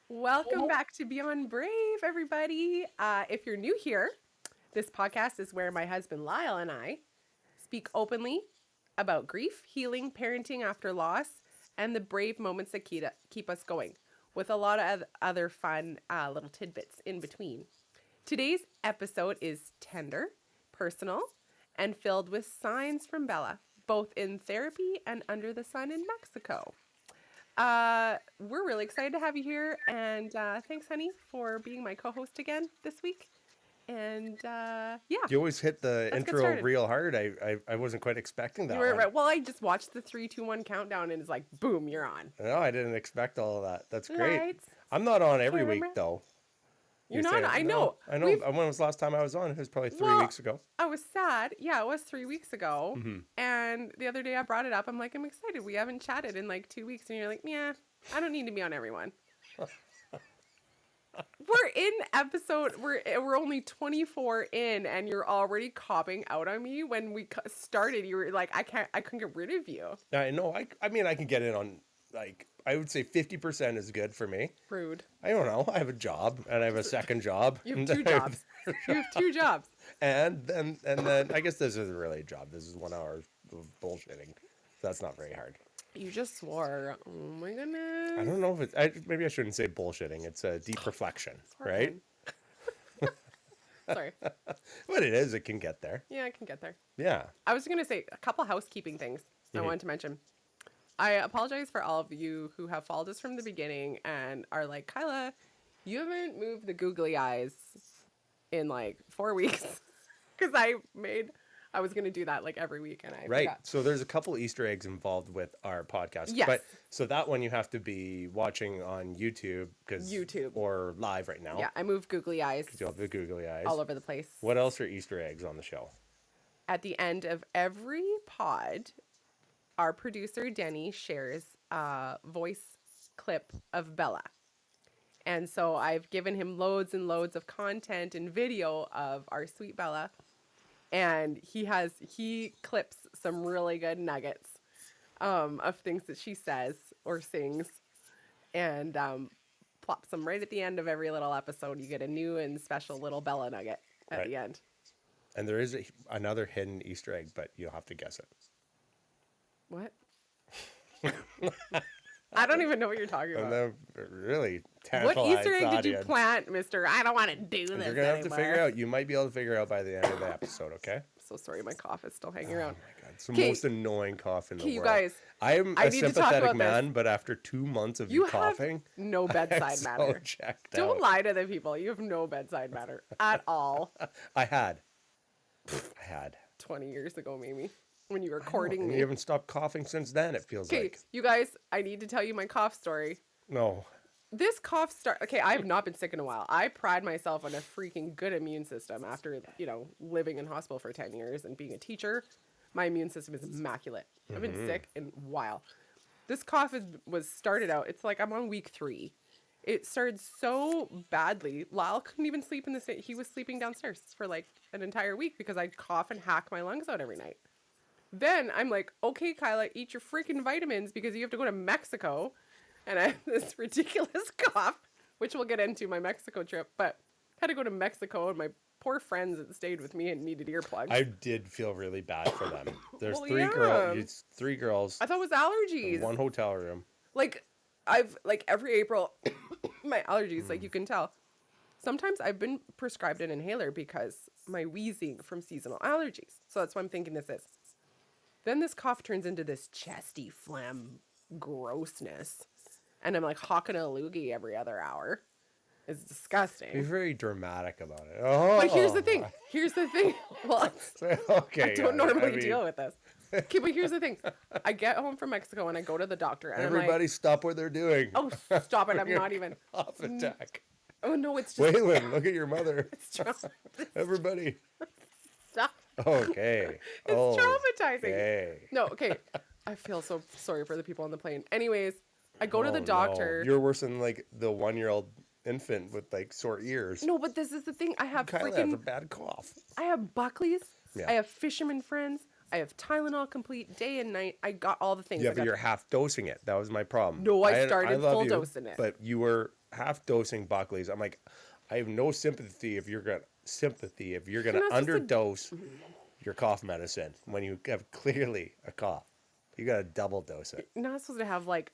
Welcome back to Beyond Brave, everybody. If you're new here, this podcast is where my husband Lyle and I speak openly about grief, healing, parenting after loss, and the brave moments that keep us going, with a lot of other fun little tidbits in between. Today's episode is tender, personal, and filled with signs from Bella, both in therapy and under the sun in Mexico. We're really excited to have you here, and thanks, honey, for being my co-host again this week. And yeah, You always hit the let's get intro started. real hard. I wasn't quite expecting that You were one. right. Well, I just watched the 3, 2, 1 countdown, and it's like, boom, you're on. No, I didn't expect all of that. That's great. Lights, I'm not on every week camera. though. You're You not. say- I no, know. I know. When was the last time I was on? It was probably three Well, weeks ago. I was sad. Yeah, it was 3 weeks ago. Mhm. And the other day I brought it up. I'm like, I'm excited. We haven't chatted in like 2 weeks. And you're like, yeah, I don't need to be on everyone. We're in episode, we're only 24 in, and you're already copping out on me. When we started, you were like, I couldn't get rid of you. I know. I mean, I can get in on I would say 50% is good for me. Rude. I don't know. I have a job and I have a second job. You have 2 jobs. You have 2 jobs. And then I guess this isn't really a job. This is 1 hour of bullshitting. That's not very hard. You just swore. Oh my goodness. I don't know if maybe I shouldn't say bullshitting. It's a deep reflection, right? Sorry. But it is. It can get there. Yeah, I can get there. Yeah. I was going to say a couple housekeeping things I wanted to mention. I apologize for all of you who have followed us from the beginning and are like, Kyla, you haven't moved the googly eyes in like 4 weeks. Because I was going to do that like every week and I Right. forgot. So there's a couple Easter eggs involved with our podcast. Yes. But so that one you have to be watching on YouTube or live right now. Yeah, I moved googly eyes You have the googly eyes. all over the place. What else are Easter eggs on the show? At the end of every pod, our producer Denny shares a voice clip of Bella. And so I've given him loads and loads of content and video of our sweet Bella. And he clips some really good nuggets of things that she says or sings and plops them right at the end of every little episode. You get a new and special little Bella nugget at Right. the end. And there is another hidden Easter egg, but you'll have to guess it. What? I don't even know what you're talking And about. then really What tantalize Easter egg the did you audience. plant, mister? I don't want to do this You're gonna have to anymore. figure out. You might be able to figure out by the end of the episode. Okay. So sorry, my cough is still hanging Oh around. my god, it's the 'Kay. most annoying cough in the Okay, world. you guys, I am I a need to talk sympathetic about man, this. but after 2 months of You you have coughing, no bedside I'm so matter. checked Don't out. lie to the people. You have no bedside matter at all. I had 20 years ago, maybe, when you were I know, courting and me. you haven't stopped coughing since then. It feels Okay, like you guys, I need to tell you my cough story. no. This cough okay, I have not been sick in a while. I pride myself on a freaking good immune system after, living in hospital for 10 years and being a teacher. My immune system is immaculate. I've been sick in a while. This cough was started out, it's like I'm on week 3. It started so badly. Lyle couldn't even sleep in the same, he was sleeping downstairs for like an entire week because I'd cough and hack my lungs out every night. Then I'm like, okay, Kyla, eat your freaking vitamins because you have to go to Mexico. And I have this ridiculous cough, which we'll get into my Mexico trip, but had to go to Mexico and my poor friends that stayed with me and needed earplugs. I did feel really bad for them. There's Well, three yeah. girls. Three girls. I thought it was allergies. One hotel room. Like, I've, like, every April, my allergies, like, you can tell. Sometimes I've been prescribed an inhaler because my wheezing from seasonal allergies. So that's what I'm thinking this is. Then this cough turns into this chesty phlegm grossness. And I'm like hawking a loogie every other hour. It's Be disgusting. very dramatic about it. Oh, But here's the thing. Well, Okay. I don't normally mean, deal with this. Okay, but here's the thing. I get home from Mexico and I go to the doctor and Everybody, I'm like, stop what they're doing. oh, stop it. I'm not even. Cough attack. Oh, no, it's just. Waylon, look at your mother. It's Everybody. stop. Okay. It's traumatizing. Okay. No, okay. I feel so sorry for the people on the plane. Anyways, I go to Oh, the no. doctor. You're worse than like the 1-year-old infant with like sore ears. No, but this is the thing. I have Kyla has a freaking. bad cough. I have Buckley's. Yeah. I have fisherman friends. I have Tylenol complete day and night. I got all the things. Yeah, I but got you're half dosing it. That was my problem. No, I started love full you, dosing it. But you were half dosing Buckley's. I'm like, I have no sympathy if you're gonna You're not supposed to- underdose your cough medicine when you have clearly a cough. You gotta double dose it. You're not supposed to have like,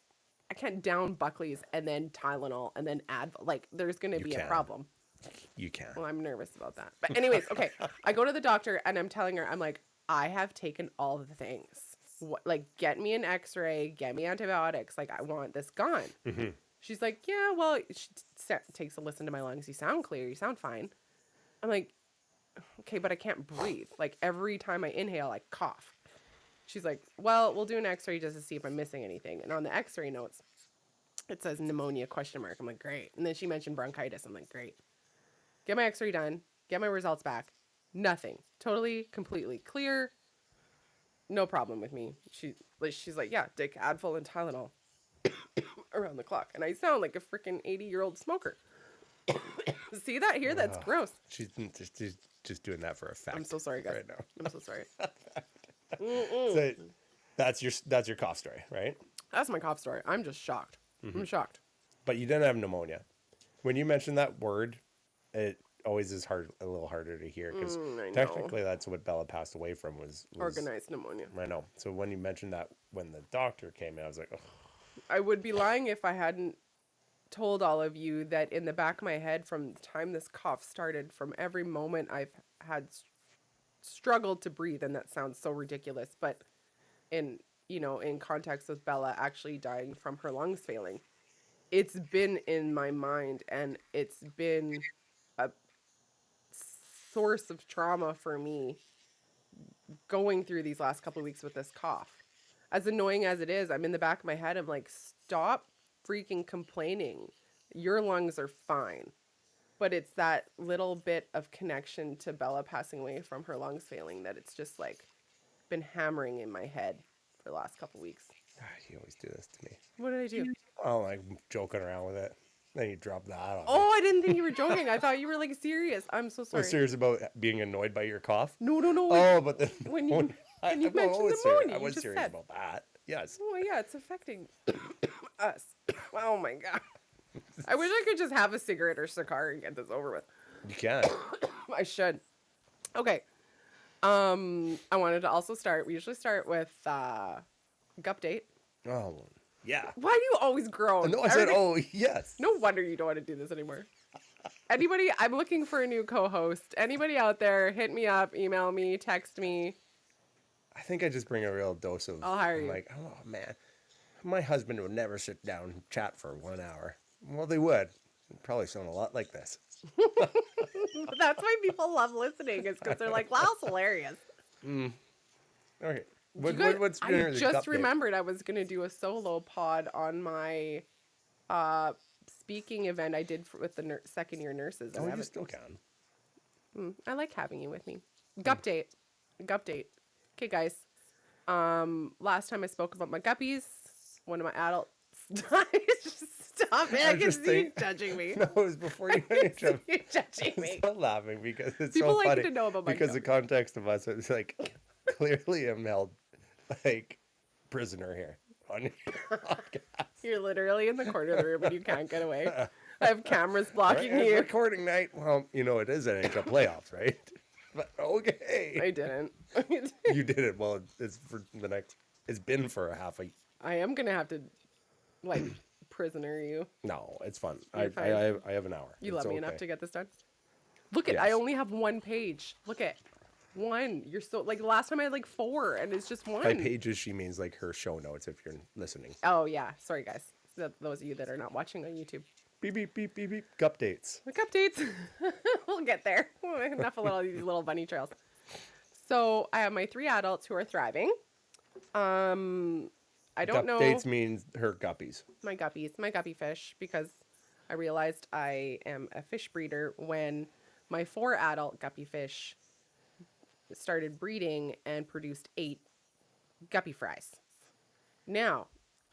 I can't down Buckley's and then Tylenol and then Advil. Like, there's going to be a can. problem. You can. Well, I'm nervous about that. But anyways, okay. I go to the doctor and I'm telling her, I'm like, I have taken all the things. What, like, get me an X-ray, get me antibiotics. Like, I want this gone. Mm-hmm. She's like, yeah, well, she takes a listen to my lungs. You sound clear. You sound fine. I'm like, okay, but I can't breathe. Like, every time I inhale, I cough. She's like, well, we'll do an X-ray just to see if I'm missing anything. And on the X-ray notes, it says pneumonia ? I'm like, great. And then she mentioned bronchitis. I'm like, great. Get my X-ray done. Get my results back. Nothing. Totally, completely clear. No problem with me. She's like, yeah, take Advil and Tylenol around the clock. And I sound like a freaking 80-year-old smoker. See that here? That's gross. She's just doing that for effect. I'm so sorry, guys. Right now. I'm so sorry. So that's your cough story, right? That's my cough story. I'm just shocked. I'm shocked. But you didn't have pneumonia. When you mentioned that word, it always is a little harder to hear because I know. technically that's what Bella passed away from was Organized pneumonia. I know. So when you mentioned that when the doctor came in, I was like, oh. I would be lying if I hadn't told all of you that in the back of my head from the time this cough started, from every moment I've had struggled to breathe, and that sounds so ridiculous, but in context with Bella actually dying from her lungs failing, it's been in my mind, and it's been a source of trauma for me going through these last couple of weeks with this cough. As annoying as it is, I'm in the back of my head, I'm like, stop freaking complaining. Your lungs are fine. But it's that little bit of connection to Bella passing away from her lungs failing that it's just like been hammering in my head for the last couple weeks. You always do this to me. What did I do? Oh, like joking around with it. Then you drop that on me. Oh, I didn't think you were joking. I thought you were like serious. I'm so I sorry. was serious about being annoyed by your cough. No. Oh, but then When you mentioned I pneumonia, you was just serious said. about that. Yes. Oh yeah, it's affecting us. Oh my god. I wish I could just have a cigarette or cigar and get this over with. You can. I should. Okay. I wanted to also start. We usually start with Gupdate. Oh, yeah. Why do you always groan? No, I said, oh, yes. No wonder you don't want to do this anymore. Anybody? I'm looking for a new co-host. Anybody out there? Hit me up. Email me. Text me. I think I just bring a real dose of. I'll hire you. Like, oh man, my husband would never sit down and chat for 1 hour. Well, they would. It'd probably sound a lot like this. That's why people love listening. Is because they're like, "Wow, it's hilarious." Okay. What's I just remembered I was gonna do a solo pod on my speaking event I did with the second year nurses. Oh, you still can. I like having you with me. Gupdate. Okay, guys. Last time I spoke about my guppies, one of my adults died. Stop it. I can see you judging me. No, it was before you finished. You're judging me. I'm still laughing because it's People so like funny. to know about my because the guppies. context of us is like clearly I'm held like prisoner here on your podcast. You're literally in the corner of the room and you can't get away. I have cameras blocking Right, you. recording night. Well, it is NHL playoffs, right? But okay. I didn't. You did it. Well, it's for the next. It's been for a half a. I am gonna have to, like, prisoner you. No, it's fun. You're I fine. have an hour. You It's love me enough okay. to get this done. Look at, I Yes. only have one page. Look at one. You're so like last time I had like 4, and it's just one. By pages, she means like her show notes. If you're listening. Oh yeah, sorry guys. Those of you that are not watching on YouTube. Beep beep beep beep beep. Updates. Quick updates. We'll get there. Enough of these little bunny trails. So I have my 3 adults who are thriving. I don't know. Updates means her guppies. My guppies, my guppy fish, because I realized I am a fish breeder when my 4 adult guppy fish started breeding and produced 8 guppy fries. Now,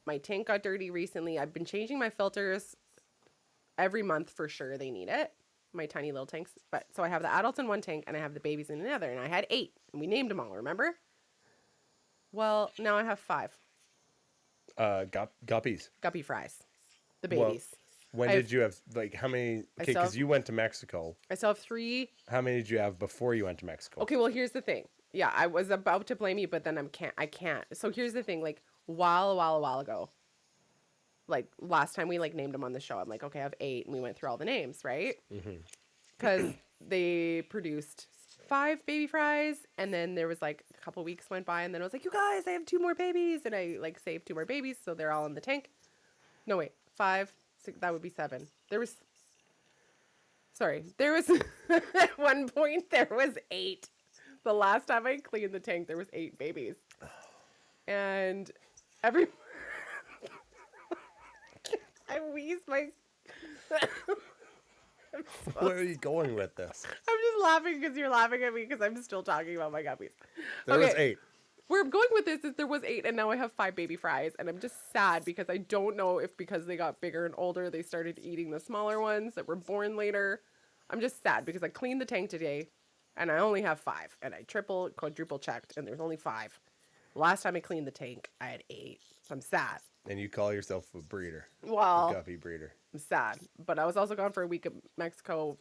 my tank got dirty recently. I've been changing my filters every month for sure. They need it. My tiny little tanks. But so I have the adults in one tank and I have the babies in another. And I had 8. And we named them all, remember? Well, now I have 5 Guppies. guppy fries. The Well, babies. When did you have, like, how many? Okay, still because have- you went to Mexico. I still have 3. How many did you have before you went to Mexico? Okay, well, here's the thing. Yeah, I was about to blame you, but then I can't. So here's the thing. Like, a while ago, like, last time we, like, named them on the show, I'm like, okay, I have 8, and we went through all the names, right? Because they produced 5 baby fries, and then there was, like, a couple weeks went by, and then I was like, you guys, I have 2 more babies, and I, like, saved 2 more babies, so they're all in the tank. No, wait, 5, 6, that would be 7. There was at one point there was 8. The last time I cleaned the tank, there was 8 babies. And every I wheezed my Where are you going with this? I'm just laughing because you're laughing at me because I'm still talking about my guppies. There was 8. Where I'm going with this is there was 8 and now I have 5 baby fries, and I'm just sad because I don't know if because they got bigger and older they started eating the smaller ones that were born later. I'm just sad because I cleaned the tank today and I only have 5, and I quadruple checked and there's only 5. Last time I cleaned the tank I had 8, so I'm sad. And you call yourself a breeder. Well, A guppy breeder. I'm sad, but I was also gone for a week in Mexico.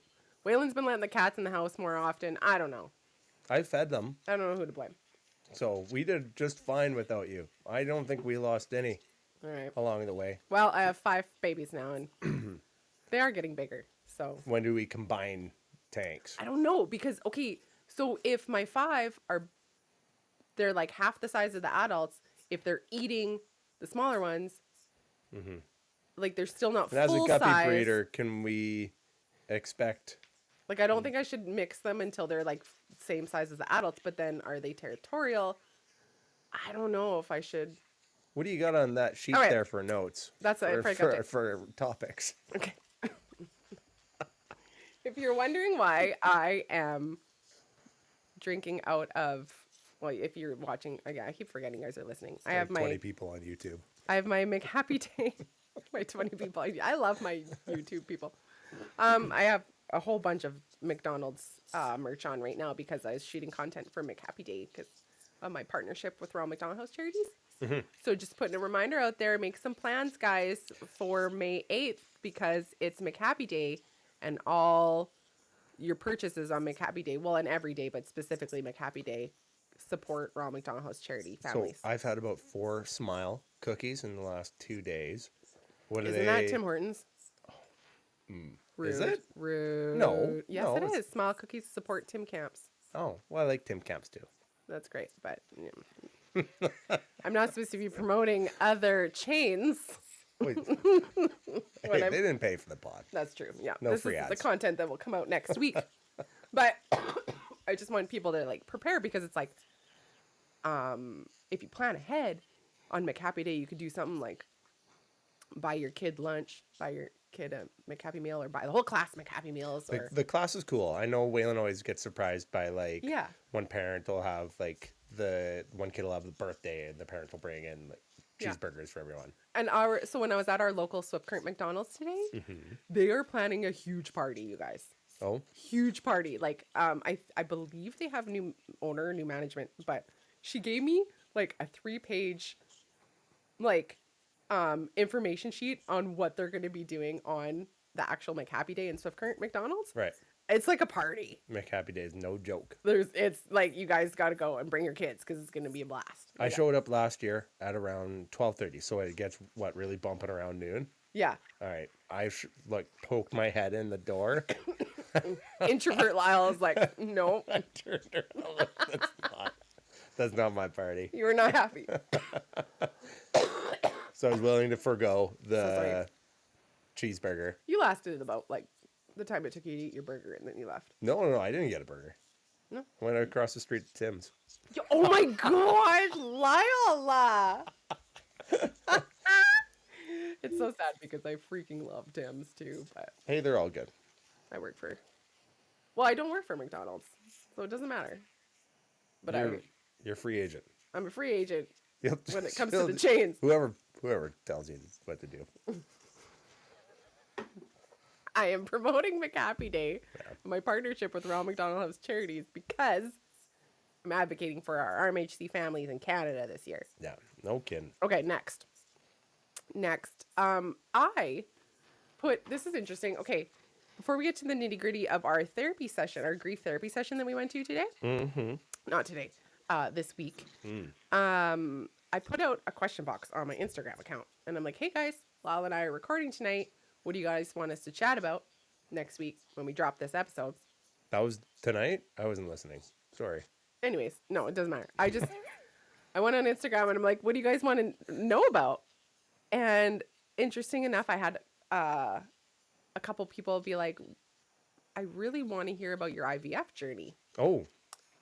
Waylon's been letting the cats in the house more often. I don't know. I fed them. I don't know who to blame. So we did just fine without you. I don't think we lost any All right. along the way. Well, I have 5 babies now, and they are getting bigger. So When do we combine tanks? I don't know because okay, so if my 5 they're like half the size of the adults. If they're eating the smaller ones, like they're still not And as a full guppy size. breeder, can we expect? Like, I don't think I should mix them until they're like same size as the adults. But then, are they territorial? I don't know if I should. What do you got on that sheet All right. there for notes? That's it for a for, update. for topics. Okay. If you're wondering why I am drinking out of, well, if you're watching, again, I keep forgetting you guys are listening. I have Like 20 my people on YouTube. McHappy Day. My 20 people. I love my YouTube people. I have a whole bunch of McDonald's merch on right now because I was shooting content for McHappy Day because of my partnership with Ronald McDonald House Charities. So just putting a reminder out there, make some plans, guys, for May 8th because it's McHappy Day and all your purchases on McHappy Day, well, on every day, but specifically McHappy Day, support Ronald McDonald House Charity families. So I've had about 4 Smile cookies in the last 2 days. What are Isn't they? that Tim Hortons? Rude. Is it? Rude. No, Yes, no, it it's- is. Smile Cookies support Tim Camps. Oh, well, I like Tim Camps too. That's great, but I'm not supposed to be promoting other chains. Wait, When hey, I'm- they didn't pay for the pod. That's true. Yeah. No This free is the ads. content that will come out next week. But I just want people to like prepare because it's like if you plan ahead on McHappy Day, you could do something like buy your kid lunch, buy your kid a McHappy meal, or buy the whole class McHappy meals. Or The class is cool. I know Waylon always gets surprised by like Yeah. one parent will have like the one kid will have the birthday and the parent will bring in like Yeah. cheeseburgers for everyone. And so when I was at our local Swift Current McDonald's today, they are planning a huge party, you guys. Oh, Huge party. Like I believe they have new owner, new management, but she gave me like a 3-page like information sheet on what they're going to be doing on the actual McHappy Day in Swift Current McDonald's. right. It's like a party. McHappy Day is no joke. It's like you guys got to go and bring your kids because it's going to be a blast. I showed up last year at around 12:30, so it gets really bumping around noon. Yeah. All right, I poked my head in the door. Introvert Lyle is like, no, I turned around. That's not my party. you were not happy. So I was willing to forego sorry. the cheeseburger. You lasted about like the time it took you to eat your burger and then you left. No, I didn't get a burger. No. Went across the street to Tim's. Oh my gosh, Lyle! It's so sad because I freaking love Tim's too, but Hey, they're all good. I work for. Well, I don't work for McDonald's, so it doesn't matter. But You're a free agent. I'm a free agent You'll- when it comes to you'll- the chains. Whoever tells you what to do. I am promoting McHappy Day, my partnership with Ronald McDonald House Charities, because I'm advocating for our RMHC families in Canada this year. Yeah, no kidding. Okay, next. I this is interesting. Okay, before we get to the nitty gritty of our therapy session, our grief therapy session that we went to today, not today, this week, I put out a question box on my Instagram account, and I'm like, hey guys, Lyle and I are recording tonight. What do you guys want us to chat about next week when we drop this episode? That was tonight? I wasn't listening. Sorry. Anyways, no, it doesn't matter. I went on Instagram and I'm like, what do you guys want to know about? And interesting enough, I had a couple people be like, I really want to hear about your IVF journey. Oh.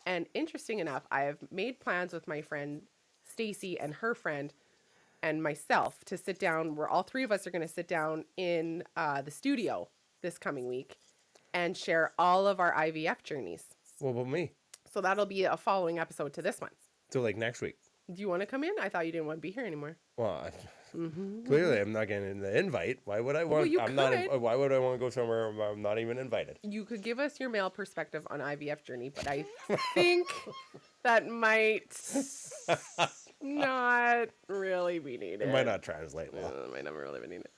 And interesting enough, I have made plans with my friend Stacy and her friend and myself to sit down, where all three of us are going to sit down in the studio this coming week and share all of our IVF journeys. What about me? So that'll be a following episode to this one. So like next week. Do you want to come in? I thought you didn't want to be here anymore. Well, clearly I'm not getting the invite. Why would I want? Well, Why would I want to go somewhere where I'm not even invited? You could give us your male perspective on IVF journey, but I think that might not really be needed. It might not translate well. It might not really be needed.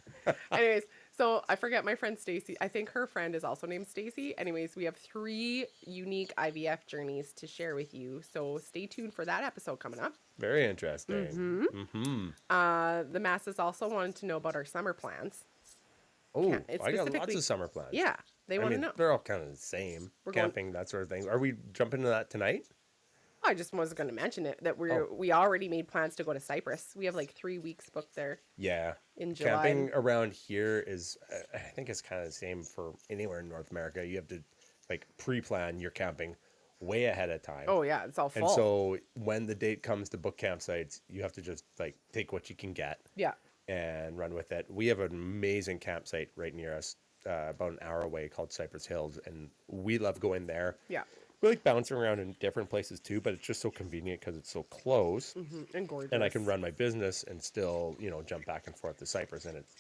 Anyways, so I forget my friend Stacy. I think her friend is also named Stacy. Anyways, we have 3 unique IVF journeys to share with you. So stay tuned for that episode coming up. Very interesting. The masses also wanted to know about our summer plans. Oh, I got lots of summer plans. Yeah, they want to know. They're all kind of the same. Camping, that sort of thing. Are we jumping into that tonight? I just was going to mention it, that we already made plans to go to Cyprus. We have like 3 weeks booked there. Yeah. In July. Camping around here is, I think it's kind of the same for anywhere in North America. You have to like pre-plan your camping way ahead of time. Oh yeah, it's all full. And so when the date comes to book campsites, you have to just like take what you can get. Yeah. And run with it. We have an amazing campsite right near us, about an hour away, called Cypress Hills, and we love going there. Yeah. We like bouncing around in different places too, but it's just so convenient because it's so close. And gorgeous. And I can run my business and still, jump back and forth to Cypress, and it's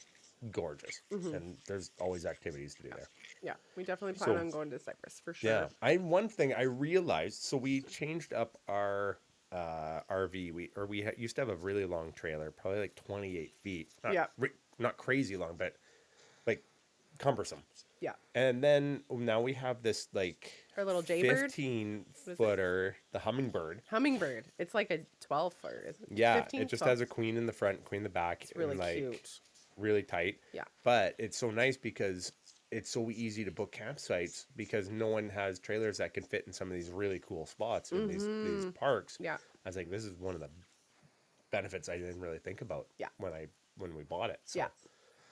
gorgeous. And there's always activities to do there. Yeah, we definitely plan on going to Cyprus for sure. Yeah, one thing I realized. So we changed up our RV. We used to have a really long trailer, probably like 28 feet. Not crazy long, but like cumbersome. Yeah. And then now we have this like our little Jaybird, 15-footer, the Hummingbird. Hummingbird. It's like a 12-footer, isn't it? Yeah, 15, it just 12. has a queen in the front, queen in the back. It's really and, cute. Really tight. Yeah. But it's so nice because it's so easy to book campsites because no one has trailers that can fit in some of these really cool spots in these parks. Yeah. I was like, this is one of the benefits I didn't really think about. Yeah. When we bought it. So yeah.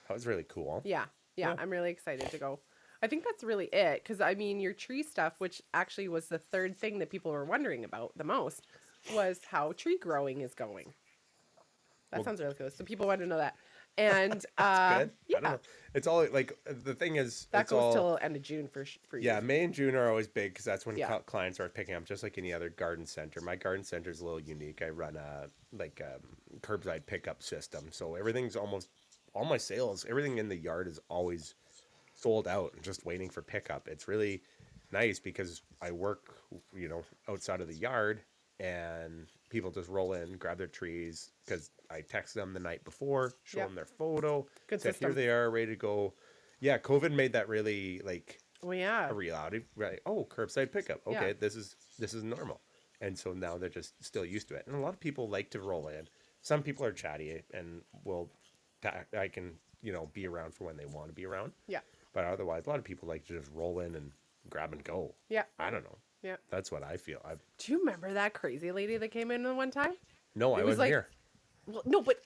That was really cool. Yeah. I'm really excited to go. I think that's really it. Because, I mean, your tree stuff, which actually was the third thing that people were wondering about the most, was how tree growing is going. That sounds really cool. So people want to know that. And good. Yeah. I don't know. It's all like the thing is that goes till end of June for you. Yeah, May and June are always big because that's when clients are picking up, just like any other garden center. My garden center is a little unique. I run a curbside pickup system, so everything's almost all my sales. Everything in the yard is always sold out and just waiting for pickup. It's really nice because I work, outside of the yard, and people just roll in, grab their trees because I text them the night before, show them their photo. Good said, system. Here they are, ready to go. Yeah, COVID made that really a reality. Right? Oh, curbside pickup. Okay, Yeah. this is normal, and so now they're just still used to it. And a lot of people like to roll in. Some people are chatty and I can be around for when they want to be around. Yeah. But otherwise, a lot of people like to just roll in and grab and go. Yeah. I don't know. Yeah. That's what I feel. Do you remember that crazy lady that came in the one time? No, I wasn't here. Well, no, but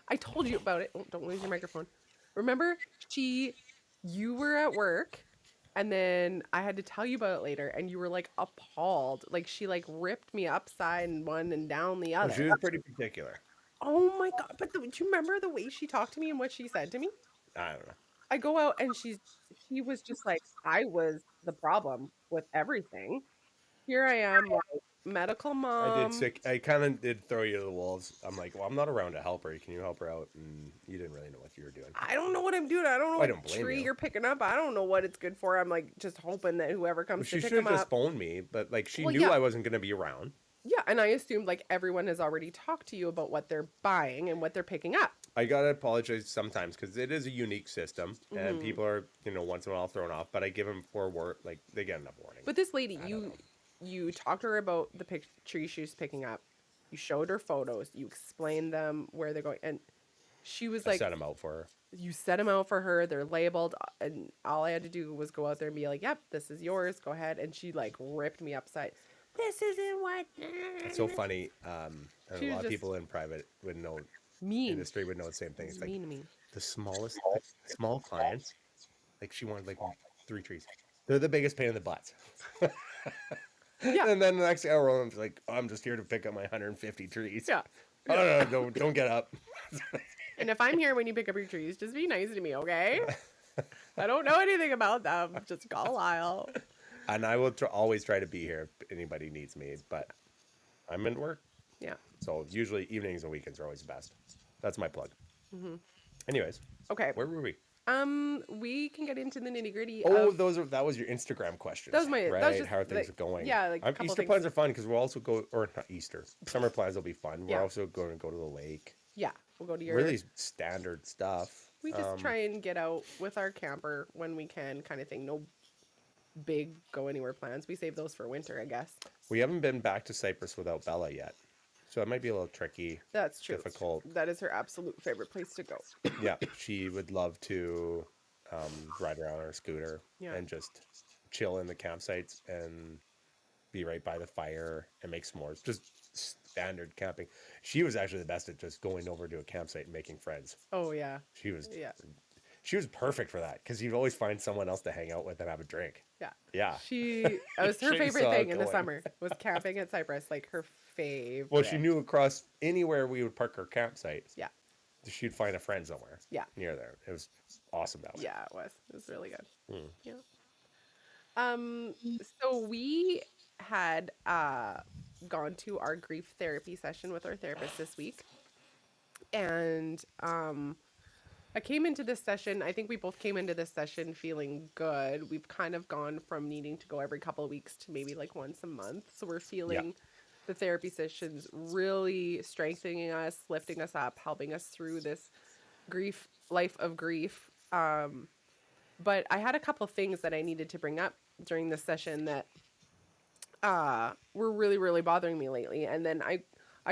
I told you about it. Oh, don't lose your microphone. Remember, you were at work, and then I had to tell you about it later, and you were like appalled. Like she like ripped me upside one and down the other. She was pretty particular. Oh my God. But do you remember the way she talked to me and what she said to me? I don't know. I go out and she was just like, I was the problem with everything. Here I am, like, medical mom. I kind of did throw you to the wolves. I'm like, well, I'm not around to help her. Can you help her out? And you didn't really know what you were doing. I don't know what I'm doing. I don't know what tree you're picking up. I don't know what it's good for. I'm like just hoping that whoever comes to pick them up. She should have just phoned me, but like she knew I wasn't going to be around. Yeah, and I assumed like everyone has already talked to you about what they're buying and what they're picking up. I gotta apologize sometimes because it is a unique system, and Mm-hmm. people are once in a while thrown off. But I give them like they get enough warning. But this lady, I don't know. you talked to her about the tree she was picking up. You showed her photos. You explained them where they're going, and she was I like, set them out for her. you set them out for her. They're labeled, and all I had to do was go out there and be like, "Yep, this is yours. Go ahead." And she like ripped me upside. This isn't what. It's so funny. And She a was lot of just people in private would know, mean, industry would know the same thing. It's like mean to me. the smallest, like, small clients. Like she wanted like 3 trees. They're the biggest pain in the butt. Yeah, And then the next hour, I'm like, oh, I'm just here to pick up my 150 trees. yeah. Oh, no, don't get up. And if I'm here when you pick up your trees, just be nice to me, okay? I don't know anything about them. Just call Lyle. And I will always try to be here if anybody needs me, but I'm in work. Yeah. So usually evenings and weekends are always best. That's my plug. Hmm. Anyways, Okay. where were we? We can get into the nitty gritty. Oh, Of, that was your Instagram questions. that was my. right. That was just How are things like, going? yeah, like a couple Easter things. plans are fun because we'll also go, or not Easter. Summer plans will be fun. We're Yeah. also going to go to the lake. Yeah, we'll go to your. Really standard stuff. We just try and get out with our camper when we can, kind of thing. No big go anywhere plans. We save those for winter, I guess. We haven't been back to Cyprus without Bella yet, so it might be a little tricky. That's true. Difficult. That is her absolute favorite place to go. Yeah, she would love to ride around on her scooter Yeah. and just chill in the campsites and be right by the fire and make s'mores. Just standard camping. She was actually the best at just going over to a campsite and making friends. Oh yeah. She was Yeah. she was perfect for that because you'd always find someone else to hang out with and have a drink. Yeah. Yeah. It was her She favorite saw thing it in the going. summer was camping at Cyprus, like her favorite. Well, she knew across anywhere we would park our campsite, Yeah. she'd find a friend somewhere. Yeah. Near there. It was awesome that way. Yeah, it was. It was really good. Mm. Yeah. So we had gone to our grief therapy session with our therapist this week. And I came into this session, I think we both came into this session feeling good. We've kind of gone from needing to go every couple of weeks to maybe like once a month. So we're feeling the therapy sessions really strengthening us, lifting us up, helping us through this life of grief. But I had a couple of things that I needed to bring up during this session that were really, really bothering me lately. And then I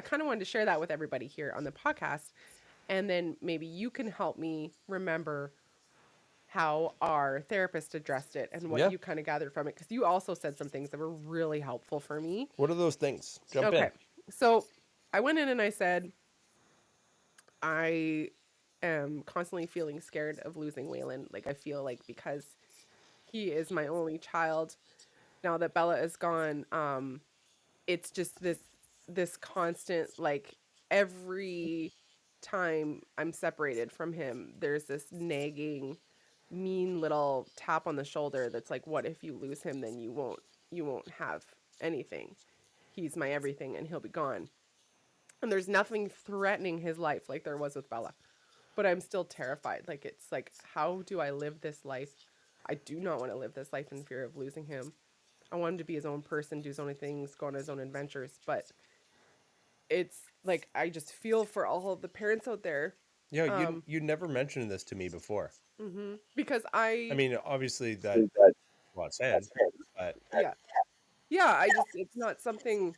kind of wanted to share that with everybody here on the podcast. And then maybe you can help me remember how our therapist addressed it and what you kind of gathered from it. Because you also said some things that were really helpful for me. What are those things? Jump in. So I went in and I said, I am constantly feeling scared of losing Waylon. Like I feel like because he is my only child, now that Bella is gone, it's just this constant, like every time I'm separated from him, there's this nagging, mean little tap on the shoulder that's like, what if you lose him, then you won't have anything. He's my everything and he'll be gone. And there's nothing threatening his life like there was with Bella. But I'm still terrified. Like it's like, how do I live this life? I do not want to live this life in fear of losing him. I want him to be his own person, do his own things, go on his own adventures, but it's like I just feel for all of the parents out there. Yeah, you never mentioned this to me before. Because I mean, obviously that well said, but I just it's not something.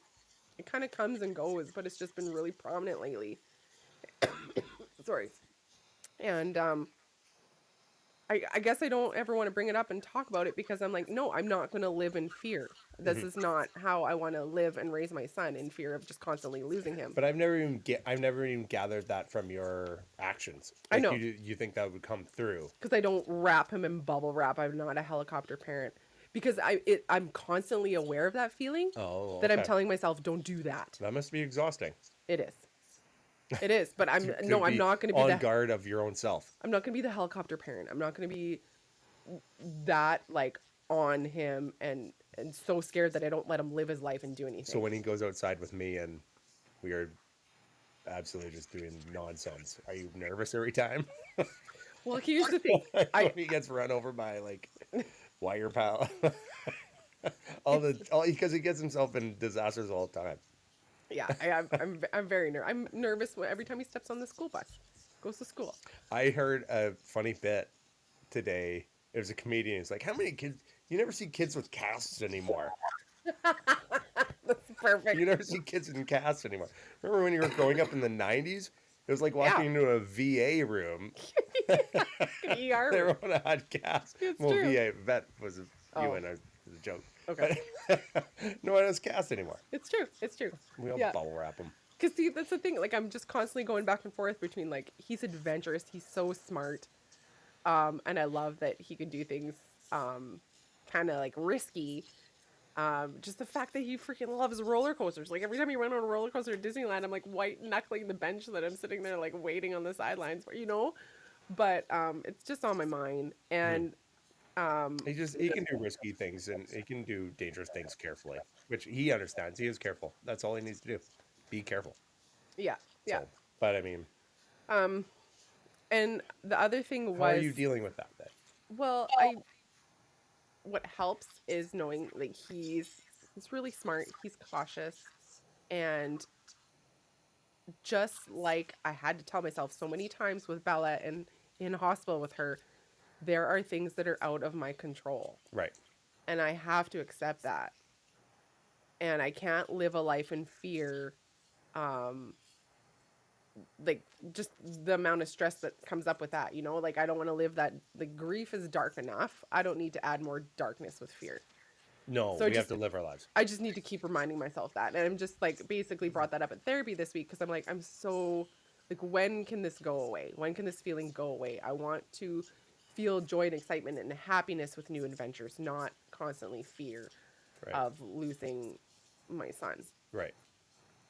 It kind of comes and goes, but it's just been really prominent lately. Sorry, and I guess I don't ever want to bring it up and talk about it because I'm like, no, I'm not going to live in fear. This is not how I want to live and raise my son, in fear of just constantly losing him. But I've never even gathered that from your actions. Like, I know. You think that would come through. Because I don't wrap him in bubble wrap. I'm not a helicopter parent. Because I'm constantly aware of that feeling. Oh, that I'm okay. telling myself, don't do that. That must be exhausting. It is. It is. But I'm To I'm not going to be on guard of your own self. I'm not going to be the helicopter parent. I'm not going to be that like on him and so scared that I don't let him live his life and do anything. So when he goes outside with me and we are absolutely just doing nonsense, are you nervous every time? Well, here's the thing. When he gets run over by like wire pal. Because he gets himself in disasters all the time. Yeah, I'm very nervous. I'm nervous every time he steps on the school bus. goes to school. I heard a funny bit today. It was a comedian. It's like, how many kids? You never see kids with casts anymore. That's perfect. You never see kids in casts anymore. Remember when you were growing up in the 90s? It was like Yeah. walking into a VA room. An ER. Everyone had casts. It's Well, true. VA, vet was Oh, a joke. okay. But no one has casts anymore. It's true. It's true. We all Yeah. bubble wrap them. Because see, that's the thing. Like, I'm just constantly going back and forth between like he's adventurous, he's so smart, and I love that he can do things, kind of like risky. Just the fact that he freaking loves roller coasters. Like every time he went on a roller coaster at Disneyland, I'm like white knuckling the bench that I'm sitting there like waiting on the sidelines for, you know. But it's just on my mind, and He can do risky things and he can do dangerous things carefully, which he understands. He is careful. That's all he needs to do. Be careful. yeah, yeah. So, but I mean, And the other thing how are was, you dealing with that then? well, I what helps is knowing like he's really smart, he's cautious, and just like I had to tell myself so many times with Bella and in hospital with her, there are things that are out of my control, Right. and I have to accept that. And I can't live a life in fear, um like just the amount of stress that comes up with that, you know, like I don't want to live that. The grief is dark enough. I don't need to add more darkness with fear. No, So we have to live our lives. I just need to keep reminding myself that. And I'm just like basically brought that up at therapy this week because I'm like, I'm so like, when can this go away? When can this feeling go away? I want to feel joy and excitement and happiness with new adventures, not constantly fear Right. of losing my son. Right.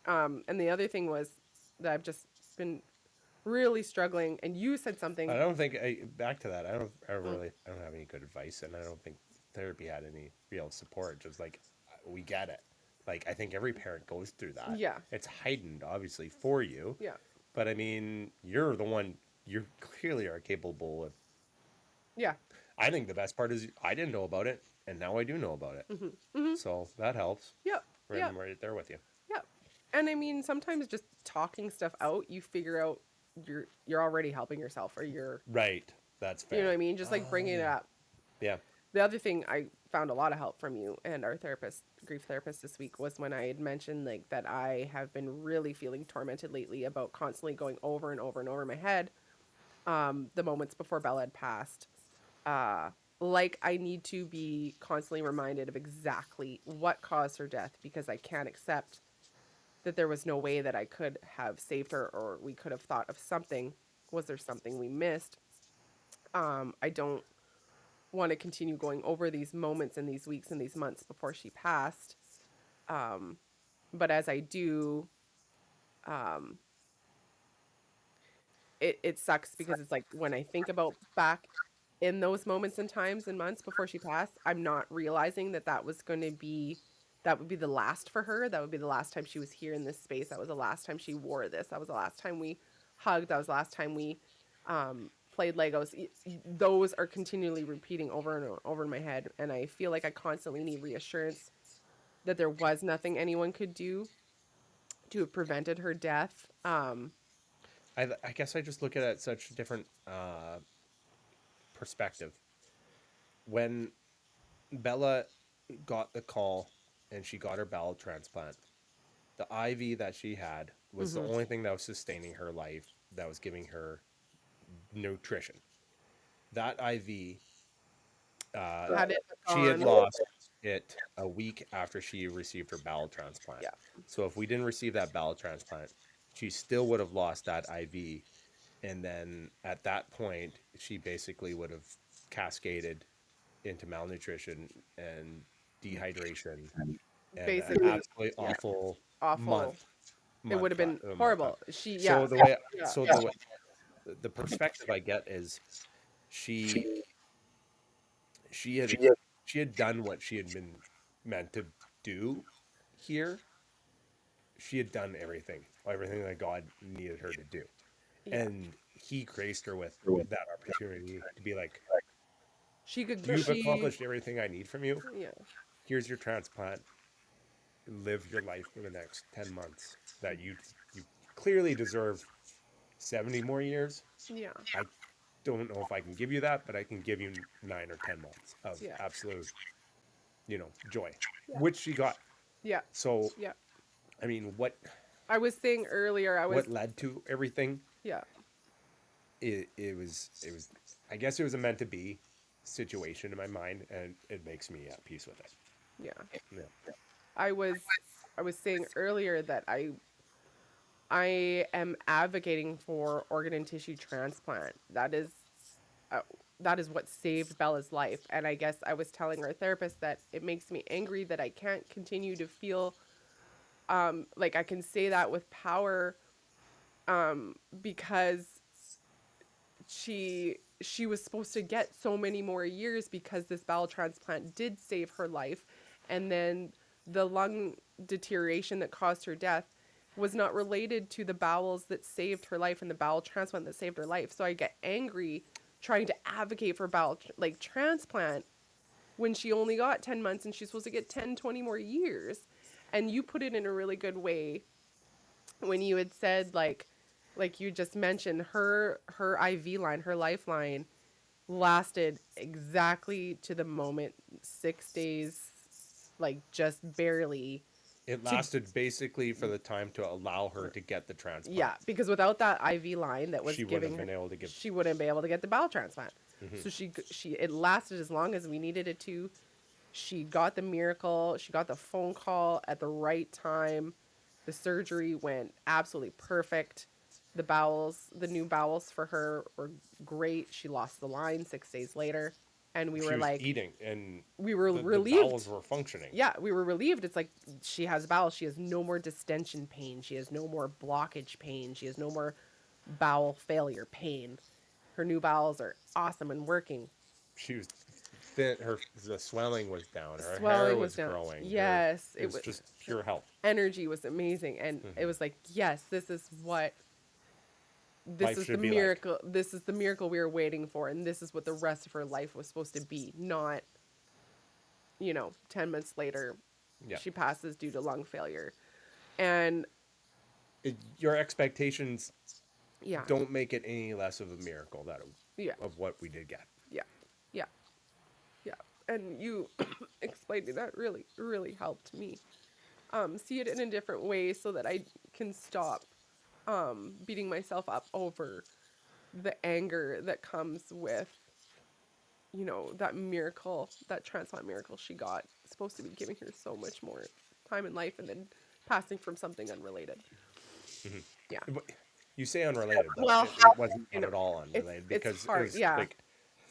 And the other thing was that I've just been really struggling. And you said something. I don't think back to that. I don't have any good advice, and I don't think therapy had any real support. Just like we get it. Like I think every parent goes through that. Yeah. It's heightened, obviously, for you. Yeah. But I mean, you're the one. You clearly are capable of. Yeah. I think the best part is I didn't know about it, and now I do know about it. So that helps. Yep. Yep. I'm right there with you. Yep. And I mean, sometimes just talking stuff out, you figure out you're already helping yourself, or you're, Right. That's fair. you know what I mean? Just like bringing it up. Yeah. The other thing I found a lot of help from you and our therapist, grief therapist this week, was when I had mentioned like that I have been really feeling tormented lately about constantly going over and over and over in my head, the moments before Bella had passed. Like I need to be constantly reminded of exactly what caused her death, because I can't accept that there was no way that I could have saved her, or we could have thought of something. Was there something we missed? I don't want to continue going over these moments and these weeks and these months before she passed. But as I do, it sucks because it's like when I think about back in those moments and times and months before she passed, I'm not realizing that that would be the last for her. That would be the last time she was here in this space. That was the last time she wore this. That was the last time we hugged. That was the last time we played Legos. Those are continually repeating over and over in my head. And I feel like I constantly need reassurance that there was nothing anyone could do to have prevented her death. I guess I just look at it at such a different perspective. When Bella got the call and she got her bowel transplant, the IV that she had was the only thing that was sustaining her life, that was giving her nutrition. That IV, Had it she had gone- lost it a week after she received her bowel transplant. Yeah. So if we didn't receive that bowel transplant, she still would have lost that IV. And then at that point, she basically would have cascaded into malnutrition and dehydration. And Basically, an absolutely awful awful. month. It would have been month horrible. She, yeah. So the way, Yeah. so the way, the perspective I get is she had done what she had been meant to do here. She had done everything that God needed her to do, and He graced her with that opportunity to be like, She could. "You've accomplished everything I need from you. Yeah. Here's your transplant. Live your life for the next 10 months that you clearly deserve 70 more years. Yeah. I don't know if I can give you that, but I can give you 9 or 10 months of Yeah. absolute, joy, Yeah. which she got. Yeah. So, Yeah. I mean, I was saying earlier, what led to everything? yeah. It was I guess it was a meant to be situation in my mind, and it makes me at peace with it. Yeah. Yeah. I was I was saying earlier that I am advocating for organ and tissue transplant. Uh, that is what saved Bella's life. And I guess I was telling our therapist that it makes me angry that I can't continue to feel like I can say that with power because she was supposed to get so many more years because this bowel transplant did save her life, and then the lung deterioration that caused her death was not related to the bowels that saved her life and the bowel transplant that saved her life. So I get angry trying to advocate for bowel like transplant when she only got 10 months and she's supposed to get 10, 20 more years. And you put it in a really good way when you had said like you just mentioned, her IV line, her lifeline lasted exactly to the moment, 6 days, like just barely It to lasted basically for the time to allow her to get the transplant. yeah, because without that IV line that was She wouldn't giving have her, been able to give. she wouldn't be able to get the bowel transplant. So she it lasted as long as we needed it to. She got the miracle. She got the phone call at the right time. The surgery went absolutely perfect. The new bowels for her were great. She lost the line 6 days later. And we She were was like, eating, and we were the bowels relieved. were functioning. Yeah, we were relieved. It's like she has bowels. She has no more distension pain. She has no more blockage pain. She has no more bowel failure pain. Her new bowels are awesome and working. She was thin. The swelling was down. Her hair Swelling was was down. growing. Yes, It it was was. just pure health. Energy was amazing, and it was like, yes, this Life is the should be like. miracle. This is the miracle we were waiting for, and this is what the rest of her life was supposed to be. Not, 10 months later, Yeah. she passes due to lung failure, and Your expectations yeah, don't make it any less of a miracle yeah, of what we did get. yeah, yeah, yeah. And you explaining that really, really helped me see it in a different way, so that I can stop beating myself up over the anger that comes with that miracle, that transplant miracle she got. It's supposed to be giving her so much more time in life, and then passing from something unrelated. Yeah. But you say unrelated, but Well, it wasn't you not know, at all unrelated it's because it hard. was Yeah. like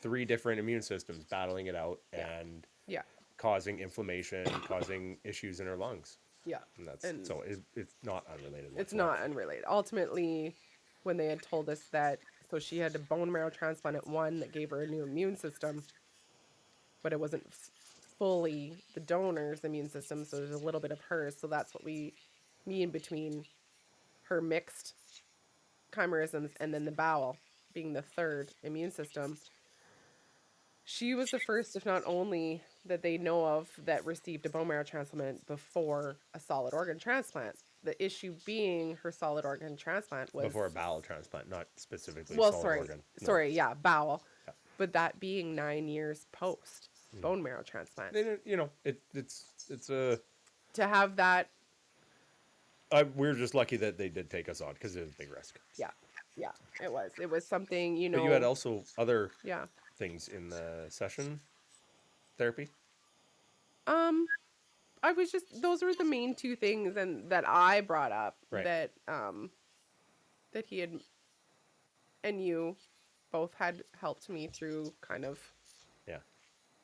three different immune systems battling it out Yeah. and Yeah. causing inflammation, causing issues in her lungs. Yeah. And that's And so it's not unrelated it's whatsoever. not unrelated. Ultimately, when they had told us that, so she had a bone marrow transplant at one that gave her a new immune system, but it wasn't fully the donor's immune system, so there's a little bit of hers. So that's what we mean between her mixed chimerisms and then the bowel being the third immune system. She was the first, if not only, that they know of that received a bone marrow transplant before a solid organ transplant. The issue being her solid organ transplant was, Before a bowel transplant, not specifically well, solid organ. No. sorry, yeah, bowel, Yeah. but that being 9 years post bone marrow transplant. They didn't, it's a. To have that, We're just lucky that they did take us on because it was a big risk. yeah, yeah, it was something, But you had also other yeah. things in the session therapy. Um, I was just, those were the main two things and that I brought up Right. that he had and you both had helped me through kind of. Yeah.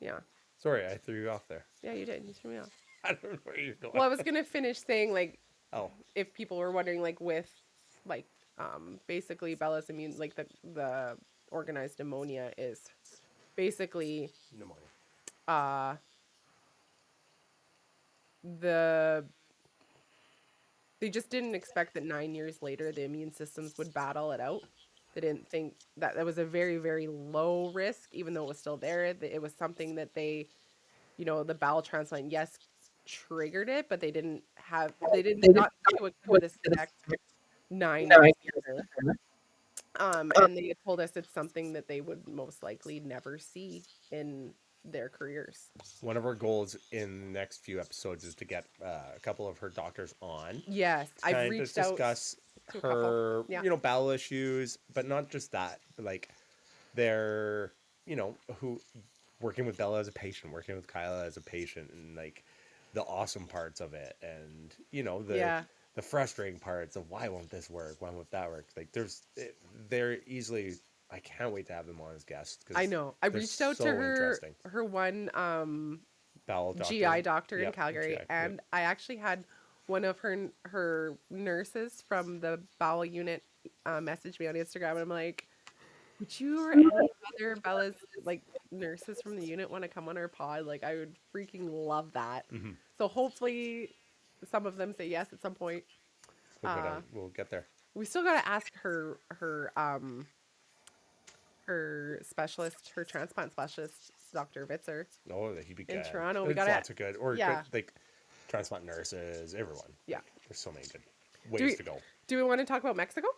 Yeah. Sorry, I threw you off there. Yeah, you did. You threw me off. I don't know where you're going. Well, I was gonna finish saying, like, Oh. if people were wondering, like, with like basically Bella's immune, like the organized pneumonia is basically Pneumonia. uh the they just didn't expect that 9 years later the immune systems would battle it out. They didn't think that that was a very, very low risk, even though it was still there. It was something that the bowel transplant, yes, triggered it, but they didn't not think it would come into effect 9 years later. And they told us it's something that they would most likely never see in their careers. One of our goals in the next few episodes is to get a couple of her doctors on Yes, to I've kind of just reached out discuss to a couple. her, Yeah. bowel issues, but not just that, but like their, who working with Bella as a patient, working with Kyla as a patient, and like the awesome parts of it, and Yeah. the frustrating parts of why won't this work, why won't that work. Like they're easily. I can't wait to have them on as guests I because know. I they're reached out to so interesting. her one Bowel doctor. GI doctor in Yep. Calgary, GI. Yep. and I actually had one of her nurses from the bowel unit message me on Instagram, and I'm like, would you or any other Bella's like nurses from the unit want to come on our pod? Like, I would freaking love that. Mm-hmm. So hopefully, some of them say yes at some point. We'll go down. We'll get there. We still got to ask her specialist, her transplant specialist, Dr. Vitzer Oh, he'd be good. in Toronto. We There's got lots of good, or yeah, good, like transplant nurses, everyone. yeah. There's so many good Do ways we, to go. do we want to talk about Mexico?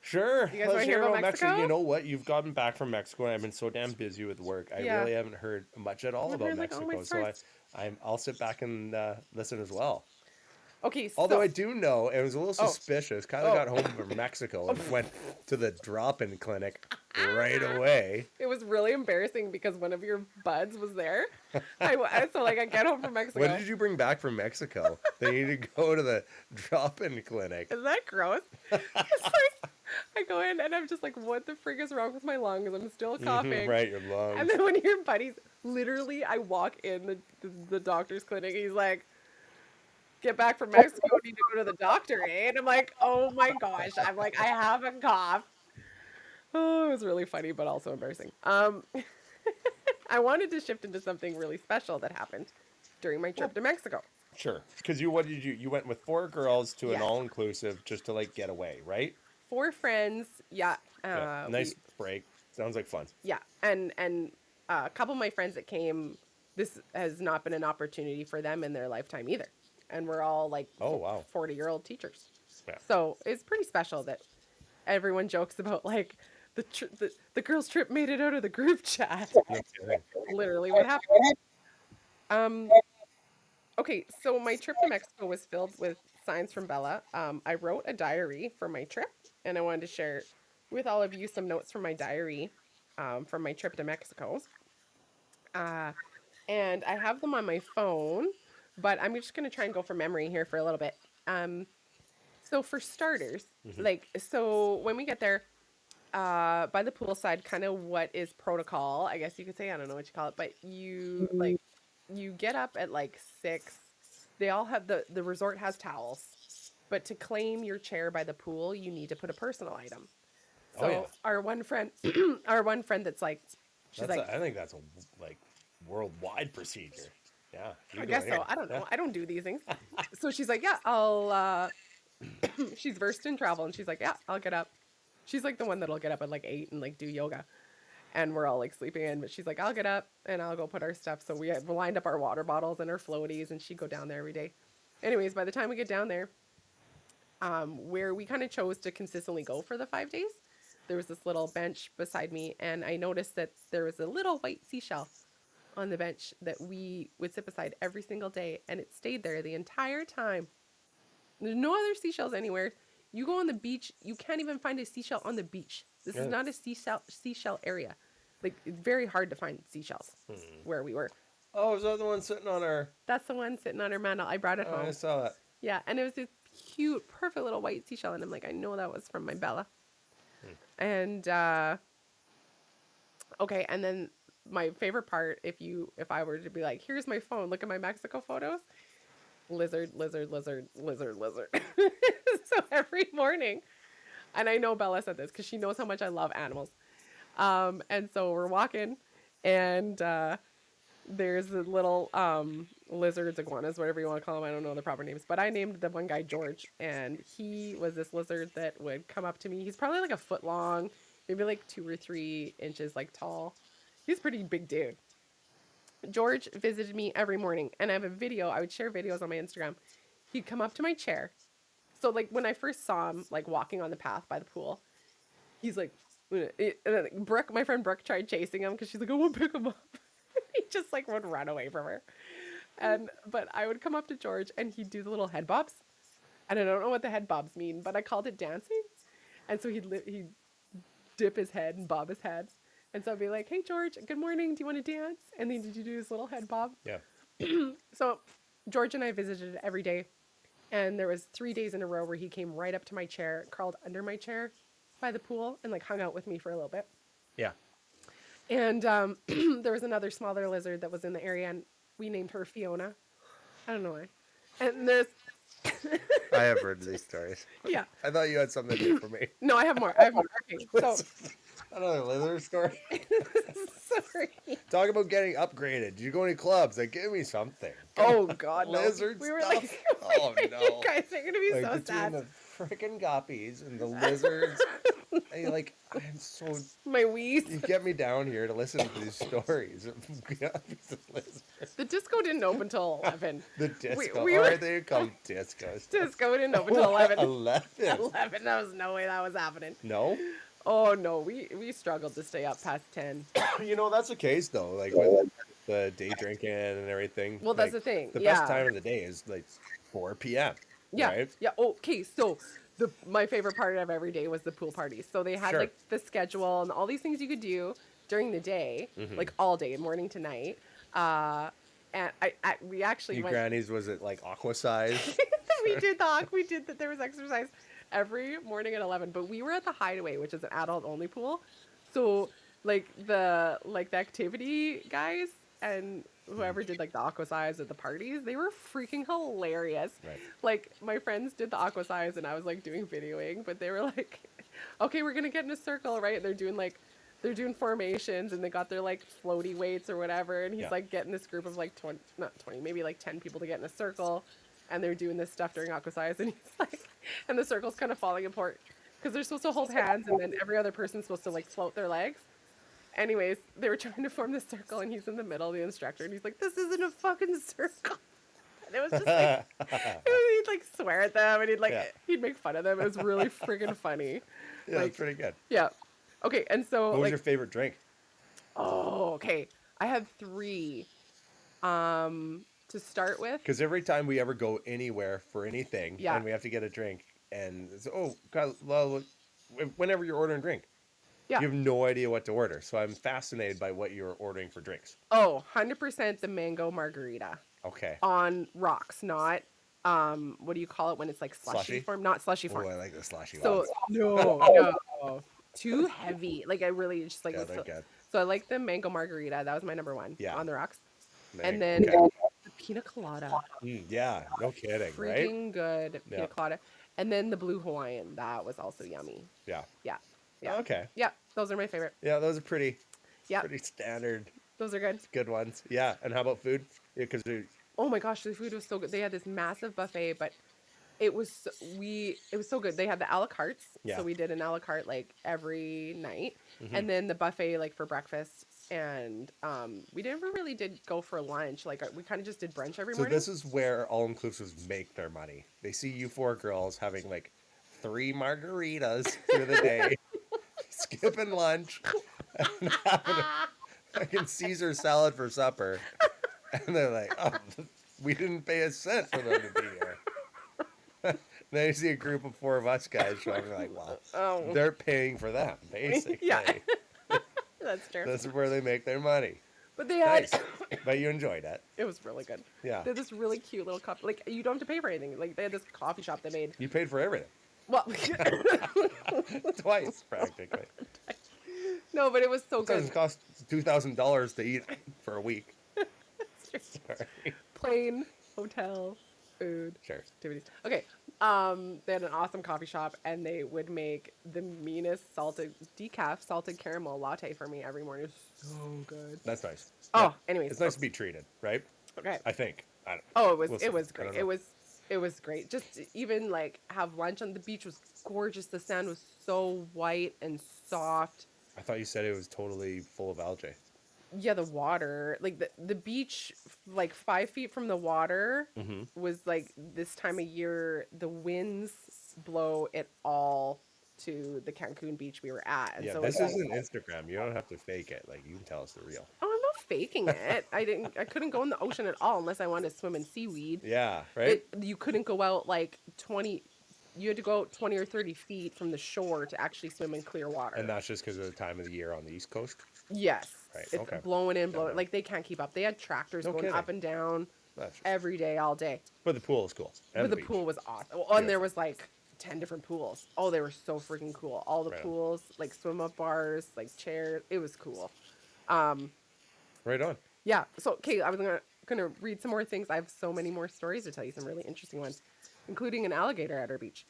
Sure. You guys Let's wanna hear about Mexico? You know what? You've gotten back from Mexico, and I've been so damn busy with work. I Yeah. really haven't heard much at all I've about heard, like, all my Mexico. So parts. I'll sit back and listen as well. Okay, Although so I do know, it was a little suspicious. Kyla Oh. got home from Mexico and went to the drop-in clinic right away. it was really embarrassing because one of your buds was there. I get home from Mexico. What did you bring back from Mexico? They need to go to the drop-in clinic. Isn't that gross? It's like I go in and I'm just like, what the frig is wrong with my lungs? I'm still coughing. Right, your lungs. And then when your buddies, literally, I walk in the doctor's clinic. He's like, get back from Mexico, need to go to the doctor, eh? And I'm like, oh my gosh. I'm like, I have a cough. Oh, it was really funny, but also embarrassing. I wanted to shift into something really special that happened during my trip to Mexico. Sure. Because what did you? You went with 4 girls to an Yes. all-inclusive just to like get away, right? 4 friends, yeah. Yeah. Nice break. Sounds like fun. Yeah, and a couple of my friends that came, this has not been an opportunity for them in their lifetime either. And we're all like 40-year-old teachers. Yeah. So it's pretty special that everyone jokes about like the girls' trip made it out of the group chat. No kidding. Literally what happened. Okay, so my trip to Mexico was filled with signs from Bella. I wrote a diary for my trip, and I wanted to share with all of you some notes from my diary from my trip to Mexico. And I have them on my phone, but I'm just going to try and go from memory here for a little bit. So for starters, so when we get there, by the poolside, kind of what is protocol, I guess you could say, I don't know what you call it, but you you get up at like 6. They all have the resort has towels, but to claim your chair by the pool, you need to put a personal item. So our one friend, that's like, I think that's a like worldwide procedure. Yeah. I guess so. I don't know. I don't do these things. So she's like, yeah, I'll, she's versed in travel. And she's like, yeah, I'll get up. She's like the one that'll get up at like 8 and like do yoga. And we're all like sleeping in, but she's like, I'll get up and I'll go put our stuff. So we lined up our water bottles and our floaties, and she'd go down there every day. Anyways, by the time we get down there, where we kind of chose to consistently go for the 5 days, there was this little bench beside me, and I noticed that there was a little white seashell on the bench that we would sit beside every single day, and it stayed there the entire time. There's no other seashells anywhere. You go on the beach, you can't even find a seashell on the beach. This is not a seashell area. Like, it's very hard to find seashells where we were. Oh, is that the one sitting on our... That's the one sitting on her mantle. I brought it home. I saw that. Yeah, and it was this cute, perfect little white seashell, and I'm like, I know that was from my Bella. And, okay, and then my favorite part, if I were to be like, here's my phone, look at my Mexico photos, lizard, lizard, lizard, lizard, lizard. So every morning, and I know Bella said this because she knows how much I love animals. And so we're walking, and there's the little lizards, iguanas, whatever you want to call them. I don't know the proper names, but I named the one guy George, and he was this lizard that would come up to me. He's probably like a foot long, maybe like 2 or 3 inches like tall. He's a pretty big dude. George visited me every morning, and I have a video. I would share videos on my Instagram. He'd come up to my chair. So like when I first saw him like walking on the path by the pool, he's like, and then Brooke, my friend Brooke, tried chasing him because she's like, I won't pick him up. He just like would run away from her. And but I would come up to George and he'd do the little head bobs. And I don't know what the head bobs mean, but I called it dancing. And so he'd dip his head and bob his head. And so I'd be like, hey George, good morning. Do you want to dance? And then did you do his little head bob? Yeah. So George and I visited every day. And there was 3 days in a row where he came right up to my chair, crawled under my chair by the pool, and like hung out with me for a little bit. Yeah. And there was another smaller lizard that was in the area, and we named her Fiona. I don't know why. And there's I have heard these stories. yeah. I thought you had something new for me. No, I have more. I have more. Okay, so Another lizard story. sorry. Talk about getting upgraded. Did you go any clubs? Like, give me something. Oh God, no. Lizard We were stuff? like, Oh, no. you guys are gonna be Like, so between sad. the freaking guppies and the lizards. And like, I'm so... My wheeze. You get me down here to listen to these stories of guppies and lizards. The disco didn't open until 11. The disco. we Or were- they call discos. Disco didn't open until 11. 11. 11. There was no way that was happening. No? Oh no, we struggled to stay up past 10. You know, that's the case, though. Like, with the day drinking and everything. Well, that's like, the thing. The Yeah. best time of the day is, like, 4 p.m. Yeah. Right? Yeah. Okay. So my favorite part of every day was the pool parties. So they had Sure. like the schedule and all these things you could do during the day, like all day, morning to night. And we actually You went. grannies, was it like aqua size? we did that. There was exercise every morning at 11. But we were at the Hideaway, which is an adult only pool. So like the activity guys and whoever did like the aqua size at the parties, they were freaking hilarious. Right. Like my friends did the aqua size and I was like doing videoing, but they were like, okay, we're gonna get in a circle, right? And they're doing formations and they got their like floaty weights or whatever, and he's Yeah. like getting this group of like 20, not 20, maybe like 10 people to get in a circle, and they're doing this stuff during aqua size, and he's like, and the circle's kind of falling apart because they're supposed to hold hands and then every other person's supposed to like float their legs. Anyways, they were trying to form the circle and he's in the middle, the instructor, and he's like, this isn't a fucking circle. And it was just like, he'd like swear at them and Yeah. he'd make fun of them. It was really freaking funny. Yeah, Like, that's pretty good. yeah. Okay, and so What was like, your favorite drink? oh, okay. I had 3. To start with. Because every time we ever go anywhere for anything, Yeah. and we have to get a drink, and it's, oh, God, well, whenever you're ordering a drink, Yeah. you have no idea what to order. So I'm fascinated by what you're ordering for drinks. Oh, 100% the mango margarita Okay. on rocks, not what do you call it when it's like slushy, Slushy? form? Not slushy Oh, form. I like the slushy So ones. no, too heavy. Like I really just like. Yeah, was they're so, good. so I like the mango margarita. That was my number 1. Yeah. On the rocks, There and you then go. Okay. the pina colada. Yeah, no kidding, right? Freaking good pina Yeah. colada, and then the blue Hawaiian. That was also yummy. Yeah. Yeah, yeah, Okay. yeah. Those are my favorite. Yeah, those are pretty Yeah, standard, those are good. good ones. Yeah, and how about food? Because Oh my gosh, the food was so good. They had this massive buffet, but it was so good. They had the a la cartes, Yeah. so we did an a la carte like every night, Mhm. and then the buffet like for breakfast. And we never really did go for lunch. Like we kind of just did brunch every so morning. this is where all inclusives make their money. They see you 4 girls having like 3 margaritas through the day, skipping lunch, and having a fucking Caesar salad for supper, and they're like, "Oh, we didn't pay a cent for them to be here." Then you see a group of 4 of us guys showing, like, "Wow, Oh. they're paying for them, basically." Yeah. That's true. This is where they make their money. But they had Nice, but you enjoyed it. it was really good. Yeah, They had this really cute little cup. Like you don't have to pay for anything. Like they had this coffee shop they made. you paid for everything Well, twice, practically. no, but it was so It doesn't good. cost $2,000 to eat for a week. Sorry. Plain hotel food. Sure. Activities. Okay. They had an awesome coffee shop, and they would make the meanest decaf salted caramel latte for me every morning. It was so good. That's nice. Oh, Yeah. anyways. It's nice to be treated, right? Okay. I think. I don't. Oh, it was We'll see. it was I great. don't know. It was great. Just even like have lunch on the beach was gorgeous. The sand was so white and soft. I thought you said it was totally full of algae. Yeah, the water, like the beach, like 5 feet from the water Mm-hmm. was like this time of year, the winds blow it all to the Cancun beach we were at. And Yeah, so this it's like, isn't Instagram. You don't have to fake it. Like, you can tell us the real. oh, I'm not faking it. I couldn't go in the ocean at all unless I wanted to swim in seaweed. Yeah, right? You couldn't go out like 20, you had to go out 20 or 30 feet from the shore to actually swim in clear water. And that's just because of the time of the year on the East Coast? Yes. Right, It's okay. blowing in, blowing. Like, they can't keep up. They had tractors No going kidding. up and down That's every day, all day. But the pool is cool. And But the beach. pool was awesome. Oh, and there was like 10 different pools. Oh, they were so freaking cool. All the Right on. pools, like swim up bars, like chairs. It was cool. Right on. Yeah. So, okay, I was gonna read some more things. I have so many more stories to tell you, some really interesting ones, including an alligator at our beach.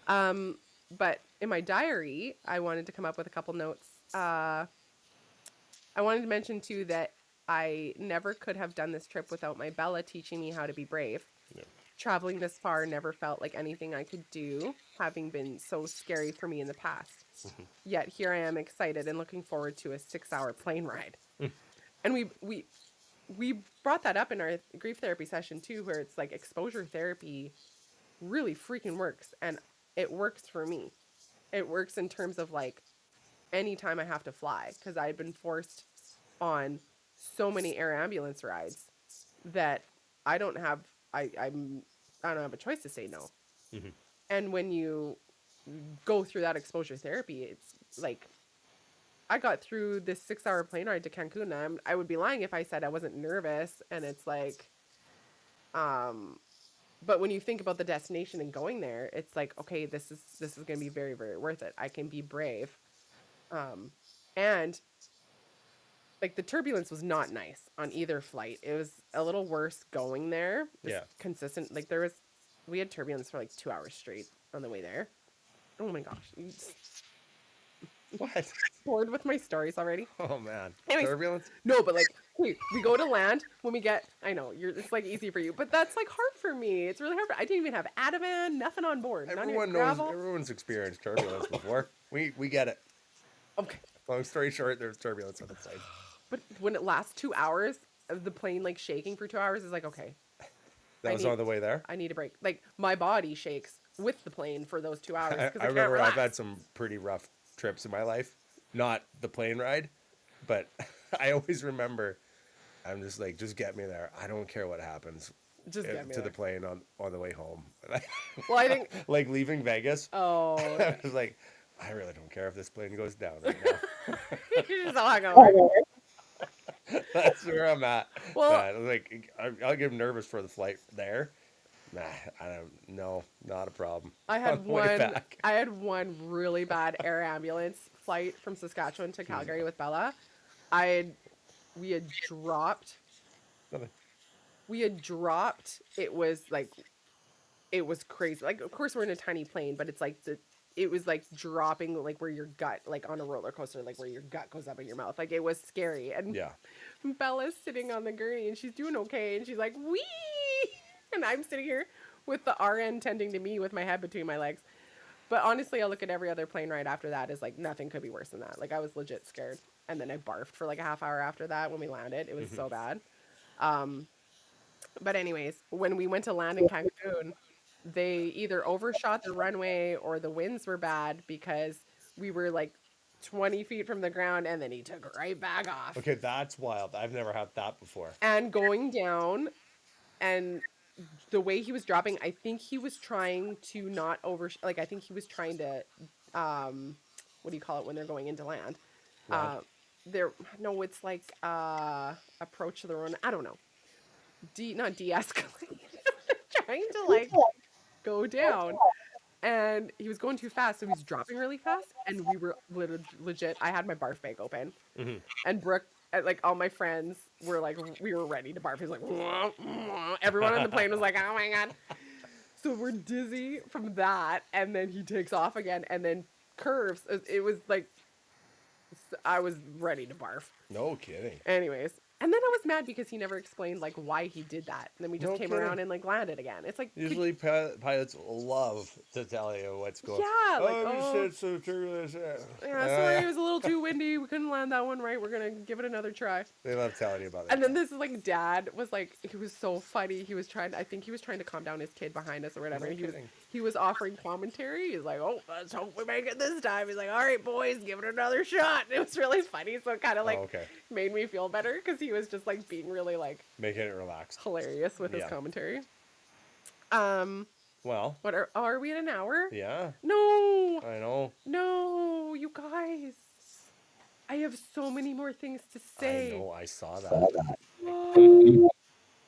But in my diary, I wanted to come up with a couple notes. I wanted to mention too that I never could have done this trip without my Bella teaching me how to be brave. Yeah. Traveling this far never felt like anything I could do, having been so scary for me in the past. Yet here I am excited and looking forward to a 6-hour plane ride. And we brought that up in our grief therapy session too, where it's like exposure therapy really freaking works. And it works for me. It works in terms of like anytime I have to fly, because I've been forced on so many air ambulance rides that I don't have I don't have a choice to say no. And when you go through that exposure therapy, it's like I got through this 6-hour plane ride to Cancun. And I would be lying if I said I wasn't nervous. And it's like, but when you think about the destination and going there, it's like, okay, this is going to be very, very worth it. I can be brave. And like the turbulence was not nice on either flight. It was a little worse going there. Yeah. Consistent. Like we had turbulence for like 2 hours straight on the way there. Oh my gosh. What? Bored with my stories already? Oh, man. Anyways, Turbulence? No, but like, we go to land when we get, I know, it's like easy for you, but that's like hard for me. It's really hard. I didn't even have Ativan, nothing on board. Everyone's experienced turbulence before. We get it. Okay. Long story short, there's turbulence on the side. But when it lasts 2 hours, of the plane like shaking for 2 hours is like, okay. That was on the way there? I need a break. Like, my body shakes with the plane for those 2 hours. I remember I've had some pretty rough trips in my life. Not the plane ride, but I always remember, I'm just like, just get me there. I don't care what happens. Just get me to there. the plane on the way home. Well, I think like leaving Vegas. Oh. I was like, I really don't care if this plane goes down right now. You're just all hungover. That's where I'm at. Well, Like I'll get nervous for the flight there. Nah, no, not a problem. I had one really bad air ambulance flight from Saskatchewan to Calgary with Bella. We had dropped. It was crazy. Like, of course we're in a tiny plane, but it's like it was like dropping, like where your gut, like on a roller coaster, like where your gut goes up in your mouth. Like, it was scary. And yeah, Bella's sitting on the gurney and she's doing okay. And she's like, wee! And I'm sitting here with the RN tending to me with my head between my legs. But honestly, I look at every other plane ride after that as like, nothing could be worse than that. Like, I was legit scared. And then I barfed for like a half hour after that when we landed. It was so bad. But anyways, when we went to land in Cancun, they either overshot the runway or the winds were bad, because we were like 20 feet from the ground and then he took right back off. Okay, that's wild. I've never had that before. And going down, and the way he was dropping, I think he was trying to not I think he was trying to, what do you call it when they're going into land? It's like, approach the run. I don't know. Not de-escalate. Trying to like go down. And he was going too fast, so he's dropping really fast. And we were legit. I had my barf bag open, and Brooke, like all my friends, were like, we were ready to barf. He's like, wah, wah. Everyone on the plane was like, oh my god. So we're dizzy from that, and then he takes off again, and then curves. It was like, I was ready to barf. No kidding. Anyways. And then I was mad because he never explained like why he did that. And then we just came around and like landed again. It's like, usually pilots love to tell you what's going on. Yeah, like, oh, shit, so turbulent. Yeah, sorry, it was a little too windy. We couldn't land that one right. We're gonna give it another try. They love telling you about it. And then this is like, Dad was like, he was so funny. I think he was trying to calm down his kid behind us or whatever. No and he was offering commentary. He's like, "Oh, let's hope we make it this time." He's like, "All right, boys, give it another shot." And it was really funny, so it kind of Oh, like okay. made me feel better because he was just like being really like Making it relaxed. hilarious with his Yeah. commentary. Um, Well, what are we at an hour? yeah, No, I know. no, you guys. I have so many more things to I say. know. I saw that. Oh,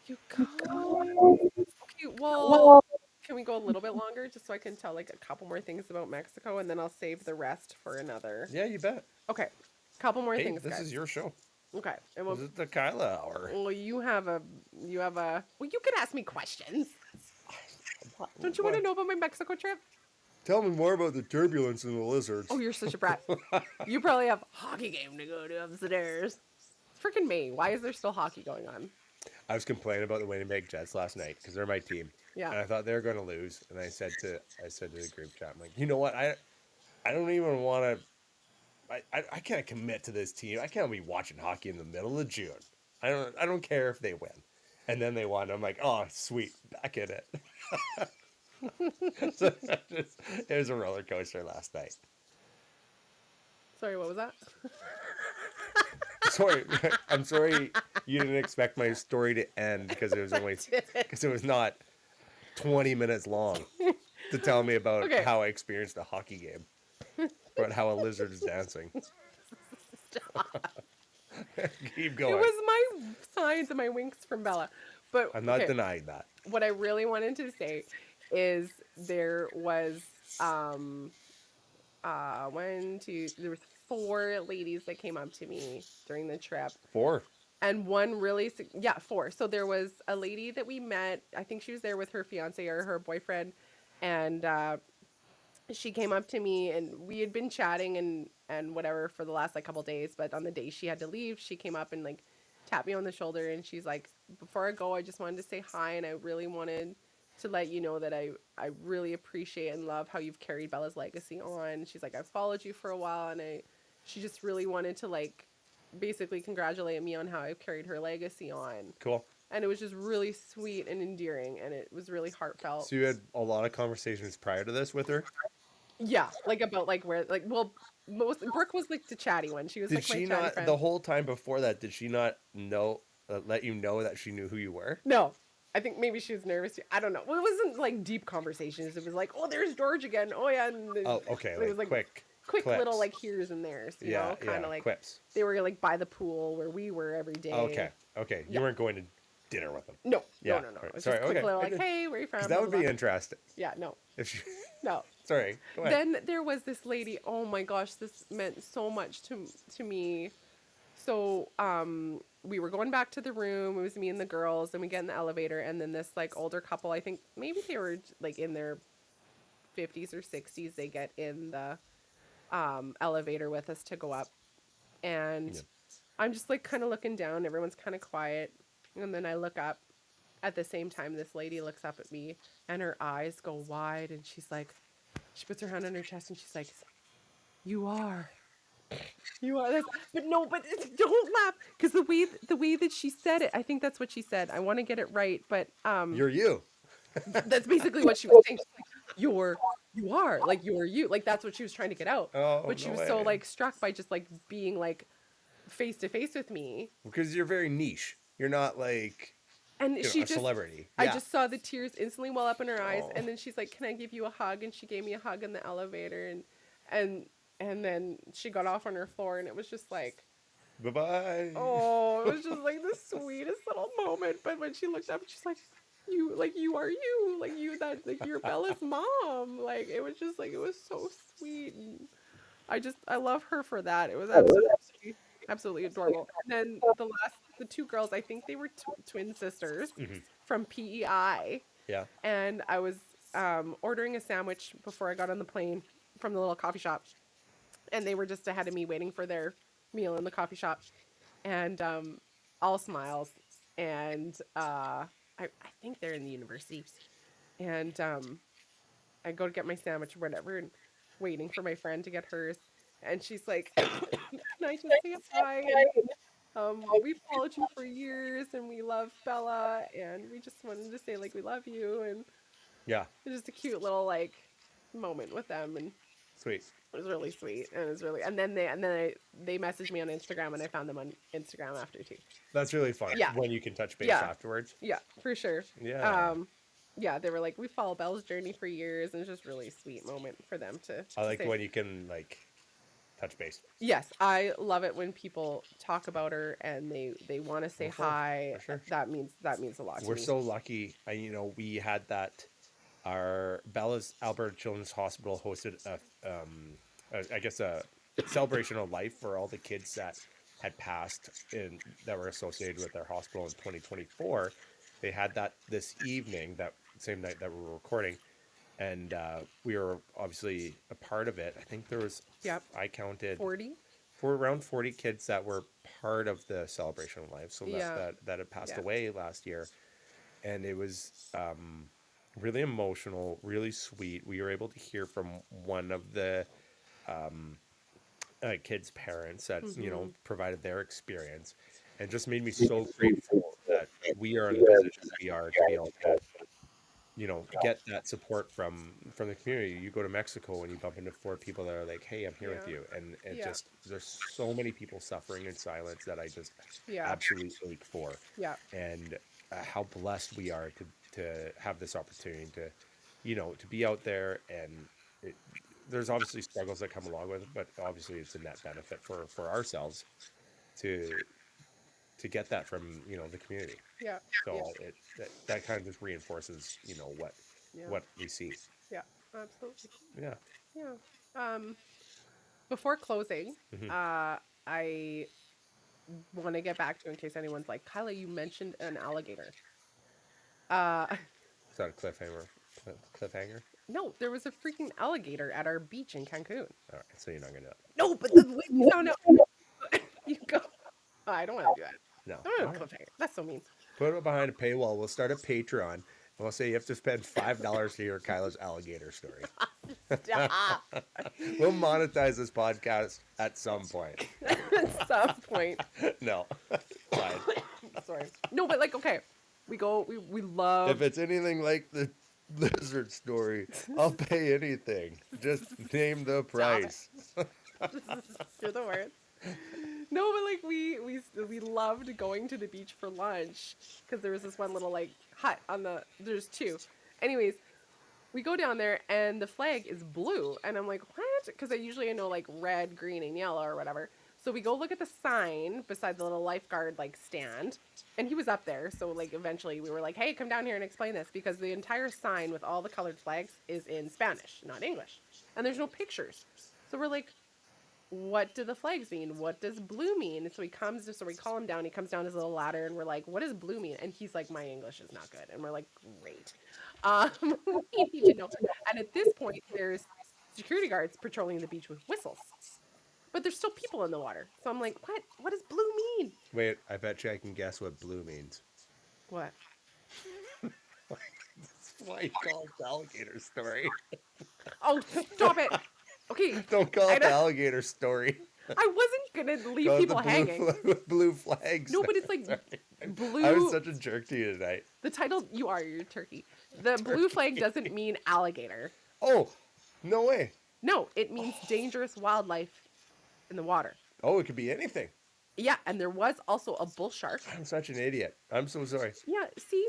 you guys. Okay, well, can we go a little bit longer just so I can tell like a couple more things about Mexico and then I'll save the rest for another. Yeah, you bet. Okay, couple more Hey, things, this guys. is your show. Okay, and This is the Kyla hour. well, well, you can ask me questions. Don't you want to know about my Mexico trip? Tell me more about the turbulence and the lizards. Oh, you're such a brat. You probably have a hockey game to go to upstairs. It's freaking May. Why is there still hockey going on? I was complaining about the Winnipeg Jets last night because they're my team, Yeah. and I thought they were going to lose. And I said to the group chat, I'm like, you know what? I don't even want to. I can't commit to this team. I can't be watching hockey in the middle of June. I don't care if they win. And then they won. I'm like, oh, sweet, back in it. So it was a roller coaster last night. Sorry, what was that? Sorry, I'm sorry you didn't expect my story to end because it was only because it was not 20 minutes long to tell me about Okay. how I experienced a hockey game, about how a lizard is dancing. Keep It going. was my signs and my winks from Bella. But I'm not okay, denying that. what I really wanted to say is there was there was four ladies that came up to me during the trip. 4. And one really, yeah, four. So there was a lady that we met. I think she was there with her fiance or her boyfriend, and she came up to me, and we had been chatting and whatever for the last like couple days. But on the day she had to leave, she came up and like tapped me on the shoulder, and she's like, "Before I go, I just wanted to say hi, and I really wanted to let you know that I really appreciate and love how you've carried Bella's legacy on." She's like, "I've followed you for a while, and she just really wanted to like." Basically congratulate me on how I've carried her legacy on. Cool. And it was just really sweet and endearing, and it was really heartfelt. So you had a lot of conversations prior to this with her? Yeah, like about like where like well most Brooke was like the chatty one. She was Did like my she chatty not friend. the whole time before that? Did she not know let you know that she knew who you were? No. I think maybe she was nervous. I don't know. Well, it wasn't like deep conversations. It was like, "Oh, there's George again." Oh yeah, and Oh, okay. it was like quick clips. little Like here's and there's, you know, kind of like quips. they were like by the pool where we were every day. Okay. You Yeah. weren't going to dinner with them. No. Yeah, No. right. It was Sorry, just quick okay. little like, "Hey, where are you from?" Because that blah, would blah, be blah. interesting. Yeah, no. If she... No. Sorry, go ahead. Then there was this lady. Oh my gosh, this meant so much to me. So we were going back to the room. It was me and the girls, and we get in the elevator, and then this like older couple. I think maybe they were like in their 50s or 60s. They get in the elevator with us to go up, and I'm just like kind of looking down. Everyone's kind of quiet, and then I look up. At the same time, this lady looks up at me, and her eyes go wide, and she's like, she puts her hand on her chest, and she's like, "You are." You are this, but no, but don't laugh because the way that she said it, I think that's what she said. I want to get it right, but You're you. that's basically what she was saying. She's like, you are like you're you, like that's what she was trying to get out. Oh, But she no was way. so like struck by just like being like face to face with me, Because you're very niche. You're not like and she a just celebrity. I Yeah. just saw the tears instantly well up in her eyes, Oh. and then she's like, "Can I give you a hug?" And she gave me a hug in the elevator, and then she got off on her floor, and it was just like. Bye-bye. Oh, it was just like the sweetest little moment. But when she looked up, she's like, you are you, like you, that, like you're Bella's mom." Like, it was just like, it was so sweet. And I love her for that. It was absolutely adorable. And then the two girls, I think they were twin sisters from PEI. Yeah. And I was ordering a sandwich before I got on the plane from the little coffee shop. And they were just ahead of me waiting for their meal in the coffee shop, and all smiles, and I think they're in the university, and I go to get my sandwich or whatever, and waiting for my friend to get hers, and she's like, "Can I just say hi? We followed you for years, and we love Bella, and we just wanted to say like we love you." And Yeah. It's just a cute little like moment with them, and Sweet. it was really sweet, and it was really. They messaged me on Instagram, and I found them on Instagram after too. That's really fun Yeah, when you can touch base yeah, afterwards. yeah, for sure. Yeah. Um, yeah, they were like, we follow Belle's journey for years, and it's just really sweet moment for them I to like say. when you can like touch base. Yes, I love it when people talk about her and they want to say hi. For sure. That means a lot to We're me. so lucky. We had that. Our Bella's Alberta Children's Hospital hosted I guess a celebration of life for all the kids that had passed in that were associated with their hospital in 2024. They had that this evening, that same night that we were recording, and we were obviously a part of it. I think there was, Yep, I counted 40. for around 40 kids that were part of the celebration of life. So Yeah, that had passed yeah. away last year, and it was really emotional, really sweet. We were able to hear from one of the kids' parents that Mm-hmm. provided their experience, and just made me so grateful that we are in the position we are to be able to get that support from the community. You go to Mexico and you bump into four people that are like, "Hey, I'm here with Yeah, you," and it yeah, just there's so many people suffering in silence that I just yeah, absolutely ache for, yeah, and how blessed we are to have this opportunity to to be out there. And it, there's obviously struggles that come along with it, but obviously it's a net benefit for ourselves to get that from the community. yeah, yeah, So that kind of just reinforces yeah, what we see. yeah. Absolutely. Yeah. Yeah. Um, Before closing, Hmm. I want to get back to, in case anyone's like, Kyla, you mentioned an alligator. Uh, Is that a cliffhanger? Cliffhanger? no, there was a freaking alligator at our beach in Cancun. All right, so you're not gonna do it. No, but the way you sound out, you go. Oh, I don't want to do that. No. I don't All know right. cliffhanger. That's so mean. Put it behind a paywall. We'll start a Patreon, and we'll say you have to spend $5 to hear Kyla's alligator story. Stop. We'll monetize this podcast at some point. At some point. No. Fine. Sorry. No, but like, okay, we love. If it's anything like the lizard story, I'll pay anything. Just name the Stop it. price. You're the worst. No, but like we loved going to the beach for lunch because there was this one little like hut on there's two. Anyways, we go down there and the flag is blue, and I'm like, what? Because I know like red, green, and yellow or whatever. So we go look at the sign beside the little lifeguard like stand, and he was up there. So like eventually we were like, hey, come down here and explain this, because the entire sign with all the colored flags is in Spanish, not English, and there's no pictures. So we're like, what do the flags mean? What does blue mean? And so we call him down. He comes down his little ladder, and we're like, what does blue mean? And he's like, my English is not good. And we're like, great. Um, we need to know. And at this point, there's security guards patrolling the beach with whistles, but there's still people in the water. So I'm like, what? What does blue mean? Wait, I bet you I can guess what blue means. What? That's why you call it the alligator story. Oh, stop it. Okay. Don't call I it the don't, alligator story. I wasn't going to leave Call it people the hanging. blue flags. No, but it's like Sorry. blue. I was such a jerk to you tonight. The title, you're turkey. The blue flag doesn't mean alligator. Oh, no way. No, it means dangerous wildlife in the water. Oh, it could be anything. Yeah, and there was also a bull shark. I'm such an idiot. I'm so sorry. Yeah, see,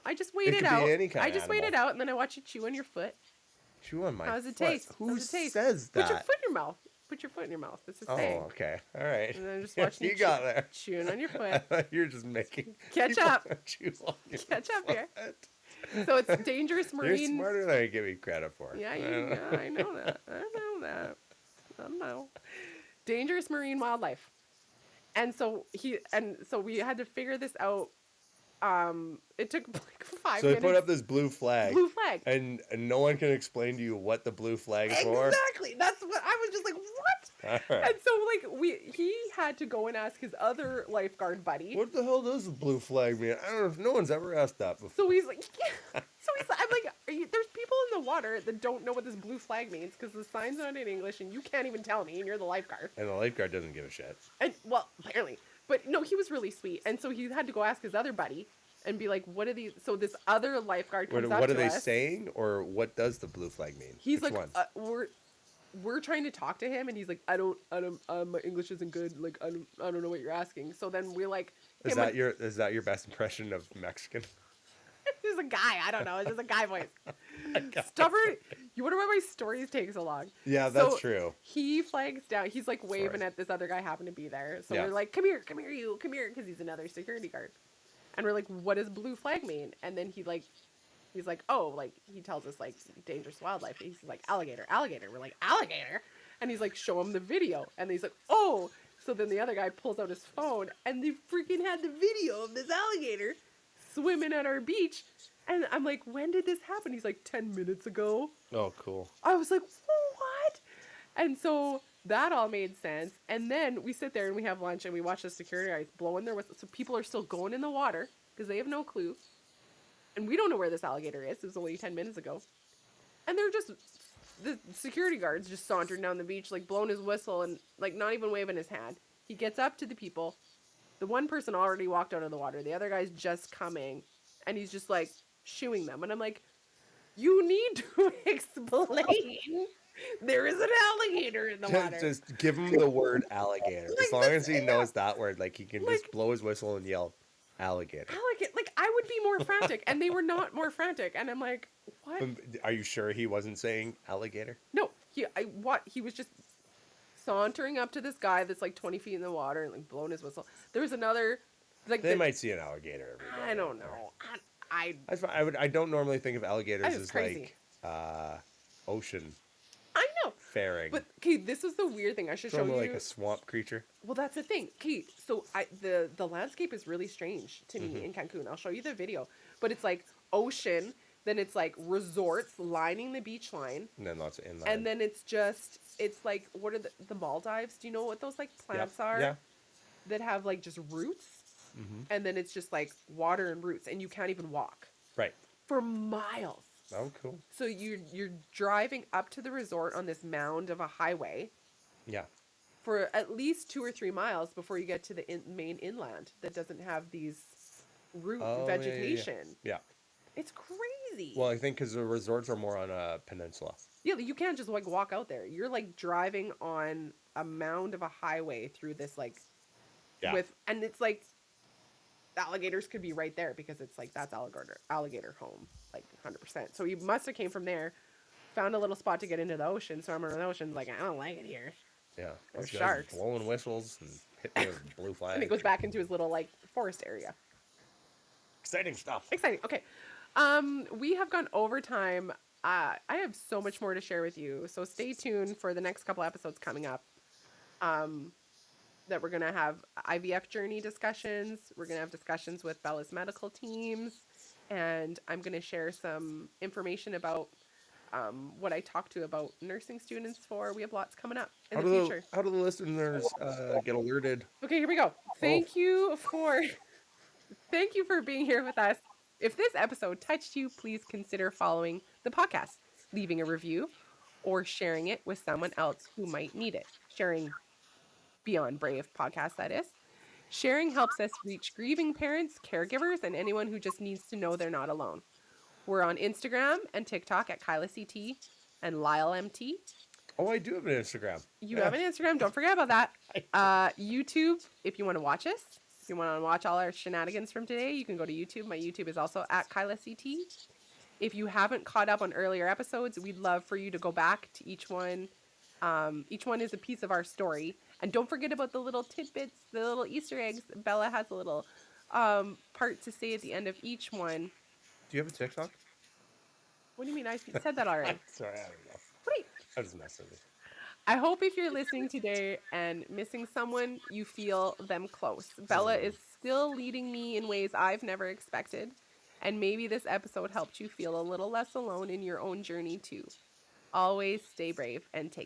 I just waited could be out. any kind I of just animal. waited out, and then I watched you chew on your foot. Chew on my How's it foot. taste? Who How's it taste? says that? Put your foot in your mouth. Put your foot in your mouth. This is saying. Oh, okay. All right. And then just watching you got there. chewing on your I foot. thought you were just making Catch people up. chew on your Catch up here. foot. So it's dangerous You're marine. smarter than I give you credit for. Yeah, I know that. I know. Dangerous marine wildlife. And so we had to figure this out. It took like 5 So minutes. they put up this blue flag. Blue flag. And no one can explain to you what the blue flag is for. Exactly. That's what I was just like, what? All right. And so he had to go and ask his other lifeguard buddy. What the hell does the blue flag mean? I don't know if no one's ever asked that before. So he's like, yeah. I'm like, there's people in the water that don't know what this blue flag means because the sign's not in English and you can't even tell me, and you're the lifeguard. And the lifeguard doesn't give a shit. And well, apparently. But no, he was really sweet. And so he had to go ask his other buddy. and be like, what are these? So this other lifeguard What, comes up what are to they us. saying, or what does the blue flag mean? He's Which like, one? we're trying to talk to him, and he's like, I don't, my English isn't good. Like, I don't know what you're asking. So then we're like, Is him that your best impression of Mexican? he's a guy. I don't know. It's just a guy voice. God. Stubborn. You wonder why my stories take so long. Yeah, So that's true. he flags down. He's like waving Sorry. at this other guy happened to be there. So Yeah. we're like, come here, you, come here, because he's another security guard. And we're like, what does blue flag mean? And then he's like, oh, like he tells us like dangerous wildlife. He's like alligator, alligator. We're like alligator, and he's like, show him the video. And he's like, oh. So then the other guy pulls out his phone, and they freaking had the video of this alligator swimming at our beach. And I'm like, when did this happen? He's like, 10 minutes ago. Oh, cool. I was like, what? And so that all made sense. And then we sit there and we have lunch and we watch the security guys blowing their whistle. So people are still going in the water because they have no clue. And we don't know where this alligator is. It was only 10 minutes ago. And they're just, the security guards just sauntering down the beach, like blowing his whistle and like not even waving his hand. He gets up to the people. The one person already walked out of the water. The other guy's just coming. And he's just like shooing them. And I'm like, you need to explain there is an alligator in the water. Just give him the word alligator. Like, As long as he knows that word, like he can Like- just blow his whistle and yell alligator. Alligator. Like, I would be more frantic. And they were not more frantic. And I'm like, what? Are you sure he wasn't saying alligator? No, he was just sauntering up to this guy that's like 20 feet in the water and like blowing his whistle. There was another, like, They might see an alligator every day. I don't know. I don't normally think of alligators That is as crazy. like ocean I know. faring. But okay, this is the weird thing. I should show Normally you. like a swamp creature. Well, that's the thing. Okay, so the landscape is really strange to me in Cancun. I'll show you the video, but it's like ocean, then it's like resorts lining the beach line, And then lots of inland. and then it's like what are the Maldives? Do you know what those like plants are? Yeah. That have like just roots, and then it's just like water and roots, and you can't even walk Right. for miles. Oh, cool. So you're driving up to the resort on this mound of a highway Yeah. for at least 2 or 3 miles before you get to the main inland that doesn't have these root Oh, vegetation. Yeah. It's crazy. Well, I think because the resorts are more on a peninsula. Yeah, you can't just like walk out there. You're like driving on a mound of a highway through this like Yeah. and it's like alligators could be right there because it's like that's alligator home, like 100%. So he must have came from there, found a little spot to get into the ocean. So I'm in the ocean, like I don't like it here. Yeah. There's Those guys sharks. blowing whistles and hitting with blue flag. And it goes back into his little like forest area. Exciting stuff. Exciting. Okay. We have gone overtime. I have so much more to share with you. So stay tuned for the next couple episodes coming up. That we're going to have IVF journey discussions. We're going to have discussions with Bella's medical teams. And I'm going to share some information about what I talked to about nursing students for. We have lots coming up in the future. How do the listeners get alerted? Okay, here we go. Thank you for being here with us. If this episode touched you, please consider following the podcast, leaving a review, or sharing it with someone else who might need it. Sharing Beyond Brave podcast, that is. Sharing helps us reach grieving parents, caregivers, and anyone who just needs to know they're not alone. We're on Instagram and TikTok at Kyla CT and Lyle MT. Oh, I do have an Instagram. You have an Instagram. Don't forget about that. YouTube, if you want to watch us. If you want to watch all our shenanigans from today, you can go to YouTube. My YouTube is also at Kyla CT. If you haven't caught up on earlier episodes, we'd love for you to go back to each one. Each one is a piece of our story. And don't forget about the little tidbits, the little Easter eggs. Bella has a little part to say at the end of each one. Do you have a TikTok? What do you mean? I said that already. Sorry, I don't know. Wait. I was messing with you. I hope if you're listening today and missing someone, you feel them close. Bella is still leading me in ways I've never expected. And maybe this episode helped you feel a little less alone in your own journey too. Always stay brave and take care.